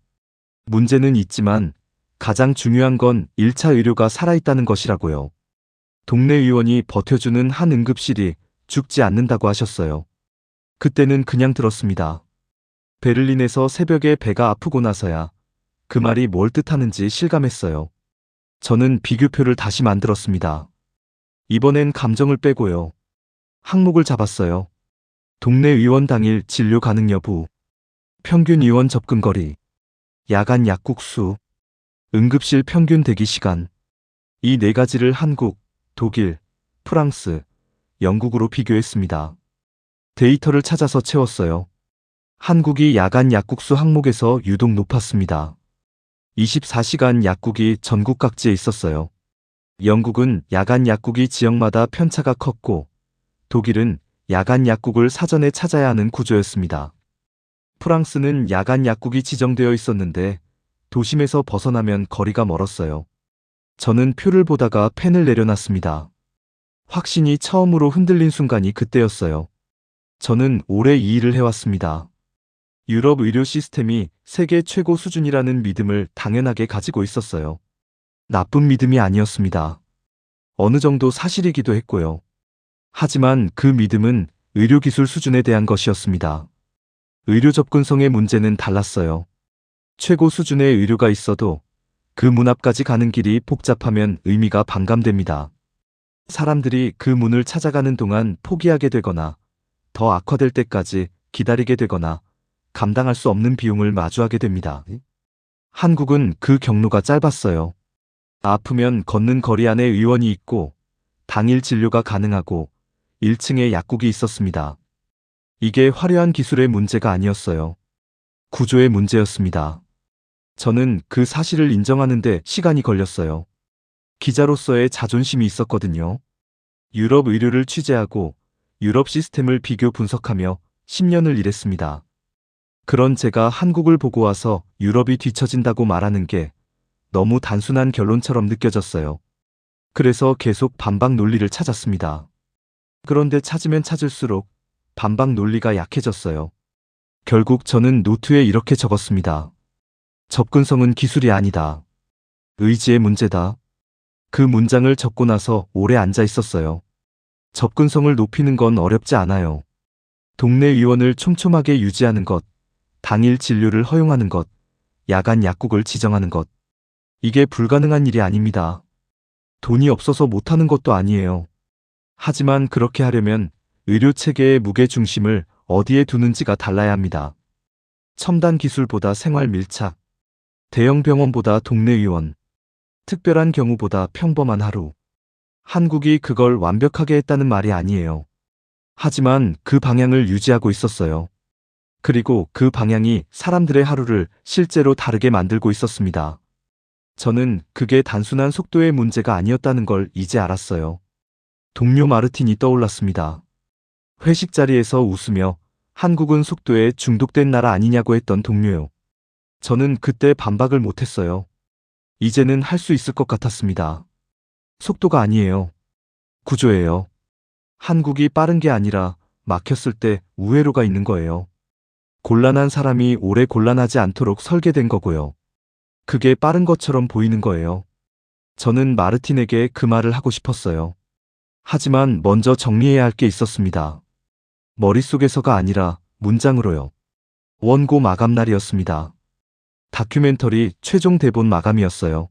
문제는 있지만 가장 중요한 건 1차 의료가 살아있다는 것이라고요. 동네 의원이 버텨주는 한 응급실이 죽지 않는다고 하셨어요. 그때는 그냥 들었습니다. 베를린에서 새벽에 배가 아프고 나서야 그 말이 뭘 뜻하는지 실감했어요. 저는 비교표를 다시 만들었습니다. 이번엔 감정을 빼고요. 항목을 잡았어요. 동네 의원 당일 진료 가능 여부, 평균 의원 접근 거리, 야간 약국 수, 응급실 평균 대기 시간. 이 네 가지를 한국, 독일, 프랑스, 영국으로 비교했습니다. 데이터를 찾아서 채웠어요. 한국이 야간 약국 수 항목에서 유독 높았습니다. 24시간 약국이 전국 각지에 있었어요. 영국은 야간 약국이 지역마다 편차가 컸고 독일은 야간 약국을 사전에 찾아야 하는 구조였습니다. 프랑스는 야간 약국이 지정되어 있었는데 도심에서 벗어나면 거리가 멀었어요. 저는 표를 보다가 펜을 내려놨습니다. 확신이 처음으로 흔들린 순간이 그때였어요. 저는 오래 이 일을 해왔습니다. 유럽 의료 시스템이 세계 최고 수준이라는 믿음을 당연하게 가지고 있었어요. 나쁜 믿음이 아니었습니다. 어느 정도 사실이기도 했고요. 하지만 그 믿음은 의료기술 수준에 대한 것이었습니다. 의료 접근성의 문제는 달랐어요. 최고 수준의 의료가 있어도 그 문 앞까지 가는 길이 복잡하면 의미가 반감됩니다. 사람들이 그 문을 찾아가는 동안 포기하게 되거나 더 악화될 때까지 기다리게 되거나 감당할 수 없는 비용을 마주하게 됩니다. 한국은 그 경로가 짧았어요. 아프면 걷는 거리 안에 의원이 있고 당일 진료가 가능하고 1층에 약국이 있었습니다. 이게 화려한 기술의 문제가 아니었어요. 구조의 문제였습니다. 저는 그 사실을 인정하는데 시간이 걸렸어요. 기자로서의 자존심이 있었거든요. 유럽 의료를 취재하고 유럽 시스템을 비교 분석하며 10년을 일했습니다. 그런 제가 한국을 보고 와서 유럽이 뒤처진다고 말하는 게 너무 단순한 결론처럼 느껴졌어요. 그래서 계속 반박 논리를 찾았습니다. 그런데 찾으면 찾을수록 반박 논리가 약해졌어요. 결국 저는 노트에 이렇게 적었습니다. 접근성은 기술이 아니다. 의지의 문제다. 그 문장을 적고 나서 오래 앉아 있었어요. 접근성을 높이는 건 어렵지 않아요. 동네 의원을 촘촘하게 유지하는 것, 당일 진료를 허용하는 것, 야간 약국을 지정하는 것. 이게 불가능한 일이 아닙니다. 돈이 없어서 못하는 것도 아니에요. 하지만 그렇게 하려면 의료 체계의 무게 중심을 어디에 두는지가 달라야 합니다. 첨단 기술보다 생활 밀착, 대형 병원보다 동네 의원, 특별한 경우보다 평범한 하루. 한국이 그걸 완벽하게 했다는 말이 아니에요. 하지만 그 방향을 유지하고 있었어요. 그리고 그 방향이 사람들의 하루를 실제로 다르게 만들고 있었습니다. 저는 그게 단순한 속도의 문제가 아니었다는 걸 이제 알았어요. 동료 마르틴이 떠올랐습니다. 회식 자리에서 웃으며 한국은 속도에 중독된 나라 아니냐고 했던 동료요. 저는 그때 반박을 못했어요. 이제는 할 수 있을 것 같았습니다. 속도가 아니에요. 구조예요. 한국이 빠른 게 아니라 막혔을 때 우회로가 있는 거예요. 곤란한 사람이 오래 곤란하지 않도록 설계된 거고요. 그게 빠른 것처럼 보이는 거예요. 저는 마르틴에게 그 말을 하고 싶었어요. 하지만 먼저 정리해야 할 게 있었습니다. 머릿속에서가 아니라 문장으로요. 원고 마감 날이었습니다. 다큐멘터리 최종 대본 마감이었어요.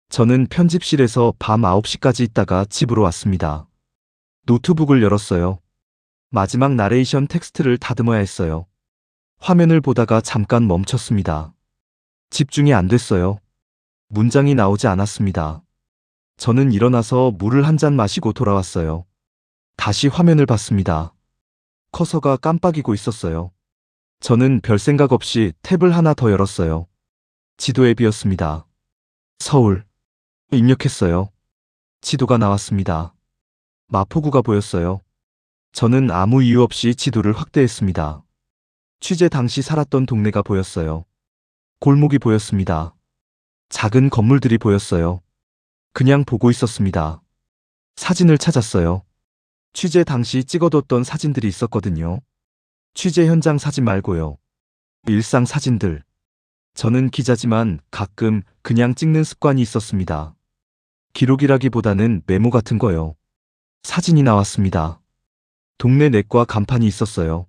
저는 편집실에서 밤 9시까지 있다가 집으로 왔습니다. 노트북을 열었어요. 마지막 나레이션 텍스트를 다듬어야 했어요. 화면을 보다가 잠깐 멈췄습니다. 집중이 안 됐어요. 문장이 나오지 않았습니다. 저는 일어나서 물을 한 잔 마시고 돌아왔어요. 다시 화면을 봤습니다. 커서가 깜빡이고 있었어요. 저는 별 생각 없이 탭을 하나 더 열었어요. 지도 앱이었습니다. 서울. 입력했어요. 지도가 나왔습니다. 마포구가 보였어요. 저는 아무 이유 없이 지도를 확대했습니다. 취재 당시 살았던 동네가 보였어요. 골목이 보였습니다. 작은 건물들이 보였어요. 그냥 보고 있었습니다. 사진을 찾았어요. 취재 당시 찍어뒀던 사진들이 있었거든요. 취재 현장 사진 말고요. 일상 사진들. 저는 기자지만 가끔 그냥 찍는 습관이 있었습니다. 기록이라기보다는 메모 같은 거요. 사진이 나왔습니다. 동네 내과 간판이 있었어요.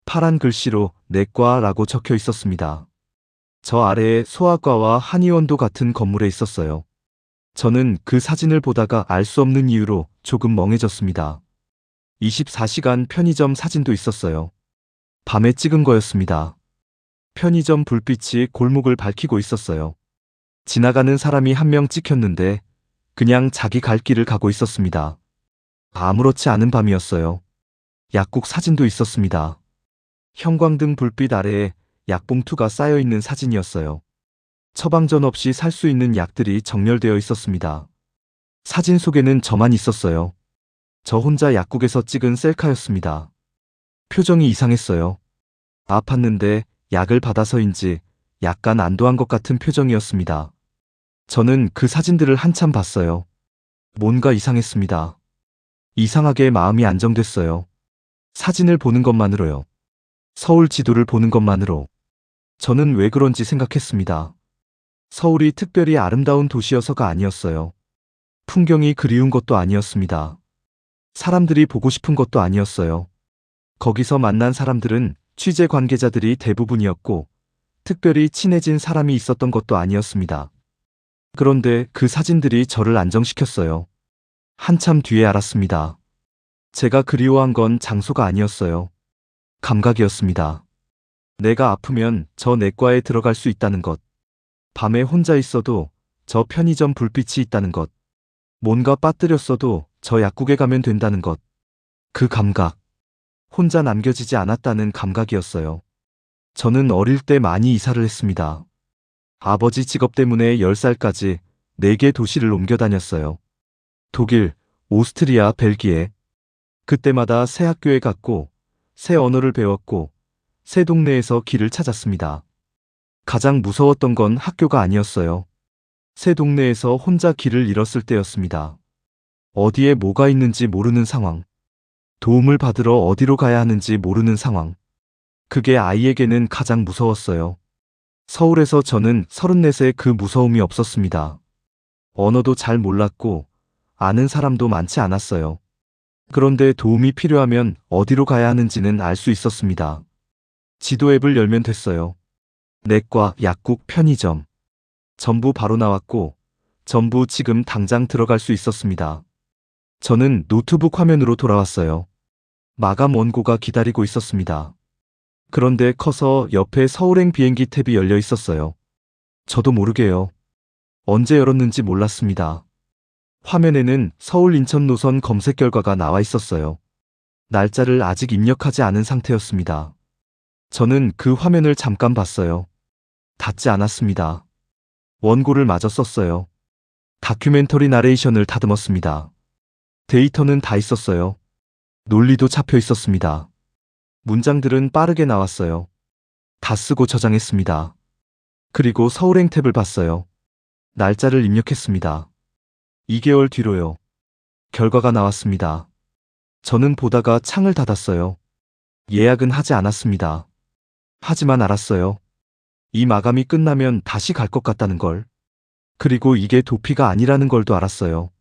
파란 글씨로 내과라고 적혀 있었습니다. 저 아래에 소아과와 한의원도 같은 건물에 있었어요. 저는 그 사진을 보다가 알 수 없는 이유로 조금 멍해졌습니다. 24시간 편의점 사진도 있었어요. 밤에 찍은 거였습니다. 편의점 불빛이 골목을 밝히고 있었어요. 지나가는 사람이 한 명 찍혔는데 그냥 자기 갈 길을 가고 있었습니다. 아무렇지 않은 밤이었어요. 약국 사진도 있었습니다. 형광등 불빛 아래에 약봉투가 쌓여있는 사진이었어요. 처방전 없이 살 수 있는 약들이 정렬되어 있었습니다. 사진 속에는 저만 있었어요. 저 혼자 약국에서 찍은 셀카였습니다. 표정이 이상했어요. 아팠는데 약을 받아서인지 약간 안도한 것 같은 표정이었습니다. 저는 그 사진들을 한참 봤어요. 뭔가 이상했습니다. 이상하게 마음이 안정됐어요. 사진을 보는 것만으로요. 서울 지도를 보는 것만으로. 저는 왜 그런지 생각했습니다. 서울이 특별히 아름다운 도시여서가 아니었어요. 풍경이 그리운 것도 아니었습니다. 사람들이 보고 싶은 것도 아니었어요. 거기서 만난 사람들은 취재 관계자들이 대부분이었고, 특별히 친해진 사람이 있었던 것도 아니었습니다. 그런데 그 사진들이 저를 안정시켰어요. 한참 뒤에 알았습니다. 제가 그리워한 건 장소가 아니었어요. 감각이었습니다. 내가 아프면 저 내과에 들어갈 수 있다는 것. 밤에 혼자 있어도 저 편의점 불빛이 있다는 것. 뭔가 빠뜨렸어도 저 약국에 가면 된다는 것. 그 감각. 혼자 남겨지지 않았다는 감각이었어요. 저는 어릴 때 많이 이사를 했습니다. 아버지 직업 때문에 10살까지 4개 도시를 옮겨 다녔어요. 독일, 오스트리아, 벨기에. 그때마다 새 학교에 갔고, 새 언어를 배웠고, 새 동네에서 길을 찾았습니다. 가장 무서웠던 건 학교가 아니었어요. 새 동네에서 혼자 길을 잃었을 때였습니다. 어디에 뭐가 있는지 모르는 상황. 도움을 받으러 어디로 가야 하는지 모르는 상황. 그게 아이에게는 가장 무서웠어요. 서울에서 저는 34세 그 무서움이 없었습니다. 언어도 잘 몰랐고, 아는 사람도 많지 않았어요. 그런데 도움이 필요하면 어디로 가야 하는지는 알 수 있었습니다. 지도 앱을 열면 됐어요. 내과, 약국, 편의점. 전부 바로 나왔고, 전부 지금 당장 들어갈 수 있었습니다. 저는 노트북 화면으로 돌아왔어요. 마감 원고가 기다리고 있었습니다. 그런데 커서 옆에 서울행 비행기 탭이 열려 있었어요. 저도 모르게요. 언제 열었는지 몰랐습니다. 화면에는 서울 인천 노선 검색 결과가 나와 있었어요. 날짜를 아직 입력하지 않은 상태였습니다. 저는 그 화면을 잠깐 봤어요. 닫지 않았습니다. 원고를 마저 썼어요. 다큐멘터리 나레이션을 다듬었습니다. 데이터는 다 있었어요. 논리도 잡혀 있었습니다. 문장들은 빠르게 나왔어요. 다 쓰고 저장했습니다. 그리고 서울행 탭을 봤어요. 날짜를 입력했습니다. 2개월 뒤로요. 결과가 나왔습니다. 저는 보다가 창을 닫았어요. 예약은 하지 않았습니다. 하지만 알았어요. 이 마감이 끝나면 다시 갈 것 같다는 걸. 그리고 이게 도피가 아니라는 걸도 알았어요.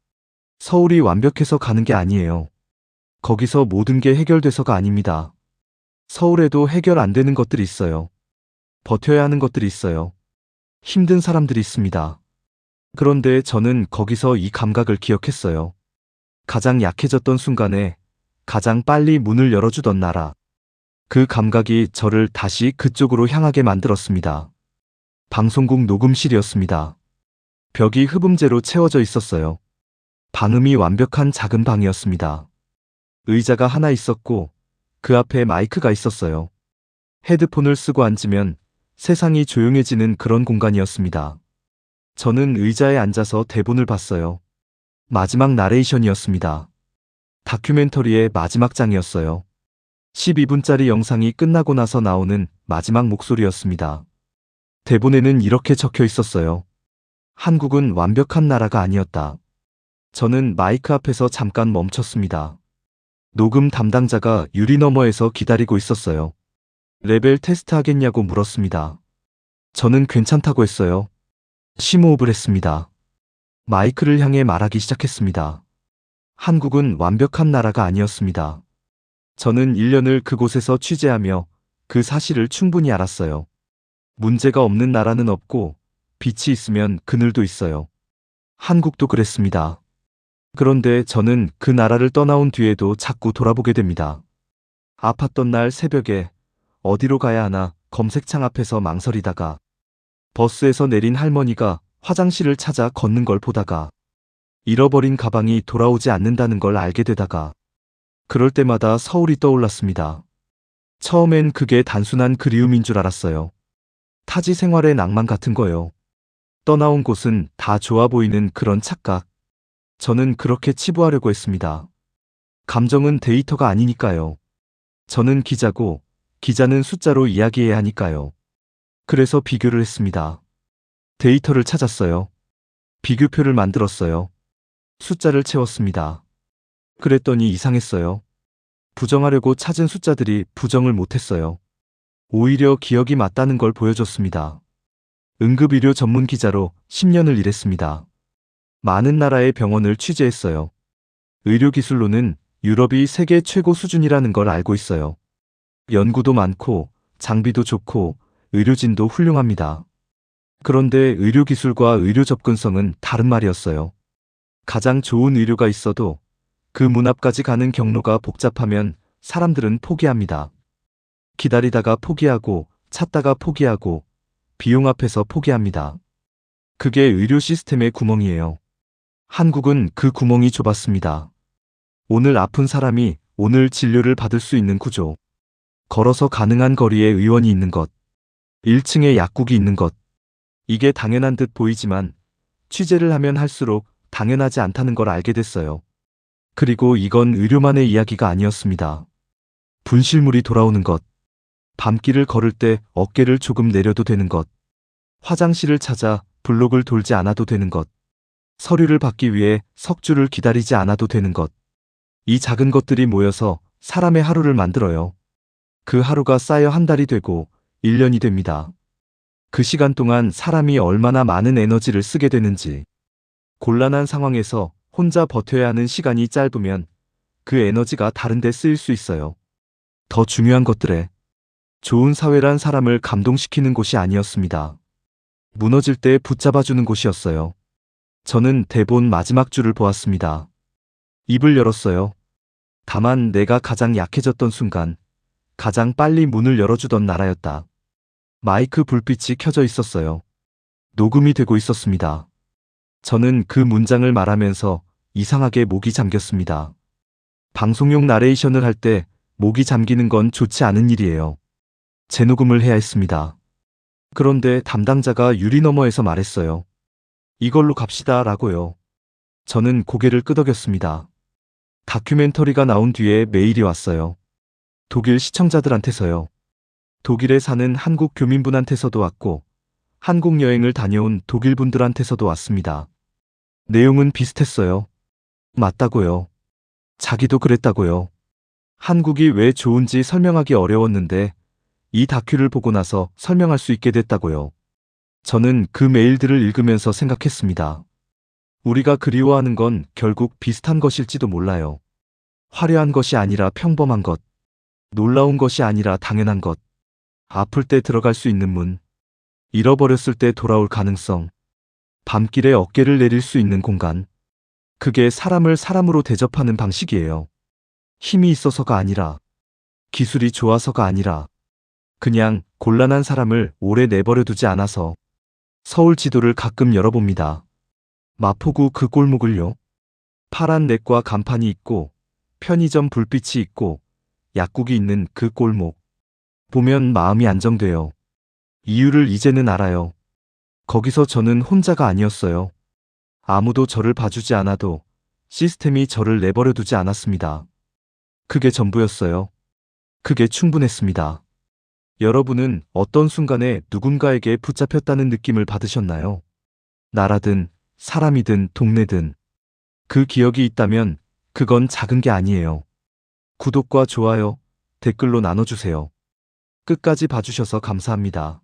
서울이 완벽해서 가는 게 아니에요. 거기서 모든 게 해결돼서가 아닙니다. 서울에도 해결 안 되는 것들이 있어요. 버텨야 하는 것들이 있어요. 힘든 사람들이 있습니다. 그런데 저는 거기서 이 감각을 기억했어요. 가장 약해졌던 순간에 가장 빨리 문을 열어주던 나라. 그 감각이 저를 다시 그쪽으로 향하게 만들었습니다. 방송국 녹음실이었습니다. 벽이 흡음재로 채워져 있었어요. 방음이 완벽한 작은 방이었습니다. 의자가 하나 있었고 그 앞에 마이크가 있었어요. 헤드폰을 쓰고 앉으면 세상이 조용해지는 그런 공간이었습니다. 저는 의자에 앉아서 대본을 봤어요. 마지막 나레이션이었습니다. 다큐멘터리의 마지막 장이었어요. 12분짜리 영상이 끝나고 나서 나오는 마지막 목소리였습니다. 대본에는 이렇게 적혀 있었어요. 한국은 완벽한 나라가 아니었다. 저는 마이크 앞에서 잠깐 멈췄습니다. 녹음 담당자가 유리 너머에서 기다리고 있었어요. 레벨 테스트 하겠냐고 물었습니다. 저는 괜찮다고 했어요. 심호흡을 했습니다. 마이크를 향해 말하기 시작했습니다. 한국은 완벽한 나라가 아니었습니다. 저는 1년을 그곳에서 취재하며 그 사실을 충분히 알았어요. 문제가 없는 나라는 없고 빛이 있으면 그늘도 있어요. 한국도 그랬습니다. 그런데 저는 그 나라를 떠나온 뒤에도 자꾸 돌아보게 됩니다. 아팠던 날 새벽에 어디로 가야 하나 검색창 앞에서 망설이다가 버스에서 내린 할머니가 화장실을 찾아 걷는 걸 보다가 잃어버린 가방이 돌아오지 않는다는 걸 알게 되다가 그럴 때마다 서울이 떠올랐습니다. 처음엔 그게 단순한 그리움인 줄 알았어요. 타지 생활의 낭만 같은 거요. 떠나온 곳은 다 좋아 보이는 그런 착각. 저는 그렇게 치부하려고 했습니다. 감정은 데이터가 아니니까요. 저는 기자고 기자는 숫자로 이야기해야 하니까요. 그래서 비교를 했습니다. 데이터를 찾았어요. 비교표를 만들었어요. 숫자를 채웠습니다. 그랬더니 이상했어요. 부정하려고 찾은 숫자들이 부정을 못했어요. 오히려 기억이 맞다는 걸 보여줬습니다. 응급의료 전문 기자로 10년을 일했습니다. 많은 나라의 병원을 취재했어요. 의료기술로는 유럽이 세계 최고 수준이라는 걸 알고 있어요. 연구도 많고 장비도 좋고 의료진도 훌륭합니다. 그런데 의료기술과 의료 접근성은 다른 말이었어요. 가장 좋은 의료가 있어도 그 문 앞까지 가는 경로가 복잡하면 사람들은 포기합니다. 기다리다가 포기하고 찾다가 포기하고 비용 앞에서 포기합니다. 그게 의료 시스템의 구멍이에요. 한국은 그 구멍이 좁았습니다. 오늘 아픈 사람이 오늘 진료를 받을 수 있는 구조. 걸어서 가능한 거리에 의원이 있는 것. 1층에 약국이 있는 것. 이게 당연한 듯 보이지만 취재를 하면 할수록 당연하지 않다는 걸 알게 됐어요. 그리고 이건 의료만의 이야기가 아니었습니다. 분실물이 돌아오는 것. 밤길을 걸을 때 어깨를 조금 내려도 되는 것. 화장실을 찾아 블록을 돌지 않아도 되는 것. 서류를 받기 위해 석줄을 기다리지 않아도 되는 것. 이 작은 것들이 모여서 사람의 하루를 만들어요. 그 하루가 쌓여 한 달이 되고 1년이 됩니다. 그 시간 동안 사람이 얼마나 많은 에너지를 쓰게 되는지. 곤란한 상황에서 혼자 버텨야 하는 시간이 짧으면 그 에너지가 다른 데 쓰일 수 있어요. 더 중요한 것들에. 좋은 사회란 사람을 감동시키는 곳이 아니었습니다. 무너질 때 붙잡아주는 곳이었어요. 저는 대본 마지막 줄을 보았습니다. 입을 열었어요. 다만 내가 가장 약해졌던 순간, 가장 빨리 문을 열어주던 나라였다. 마이크 불빛이 켜져 있었어요. 녹음이 되고 있었습니다. 저는 그 문장을 말하면서 이상하게 목이 잠겼습니다. 방송용 나레이션을 할 때 목이 잠기는 건 좋지 않은 일이에요. 재녹음을 해야 했습니다. 그런데 담당자가 유리 너머에서 말했어요. 이걸로 갑시다 라고요. 저는 고개를 끄덕였습니다. 다큐멘터리가 나온 뒤에 메일이 왔어요. 독일 시청자들한테서요. 독일에 사는 한국 교민분한테서도 왔고 한국 여행을 다녀온 독일 분들한테서도 왔습니다. 내용은 비슷했어요. 맞다고요. 자기도 그랬다고요. 한국이 왜 좋은지 설명하기 어려웠는데 이 다큐를 보고 나서 설명할 수 있게 됐다고요. 저는 그 메일들을 읽으면서 생각했습니다. 우리가 그리워하는 건 결국 비슷한 것일지도 몰라요. 화려한 것이 아니라 평범한 것. 놀라운 것이 아니라 당연한 것. 아플 때 들어갈 수 있는 문. 잃어버렸을 때 돌아올 가능성. 밤길에 어깨를 내릴 수 있는 공간. 그게 사람을 사람으로 대접하는 방식이에요. 힘이 있어서가 아니라, 기술이 좋아서가 아니라, 그냥 곤란한 사람을 오래 내버려 두지 않아서. 서울 지도를 가끔 열어봅니다. 마포구 그 골목을요. 파란 넥과 간판이 있고 편의점 불빛이 있고 약국이 있는 그 골목. 보면 마음이 안정돼요. 이유를 이제는 알아요. 거기서 저는 혼자가 아니었어요. 아무도 저를 봐주지 않아도 시스템이 저를 내버려 두지 않았습니다. 그게 전부였어요. 그게 충분했습니다. 여러분은 어떤 순간에 누군가에게 붙잡혔다는 느낌을 받으셨나요? 나라든 사람이든 동네든. 그 기억이 있다면 그건 작은 게 아니에요. 구독과 좋아요, 댓글로 나눠주세요. 끝까지 봐주셔서 감사합니다.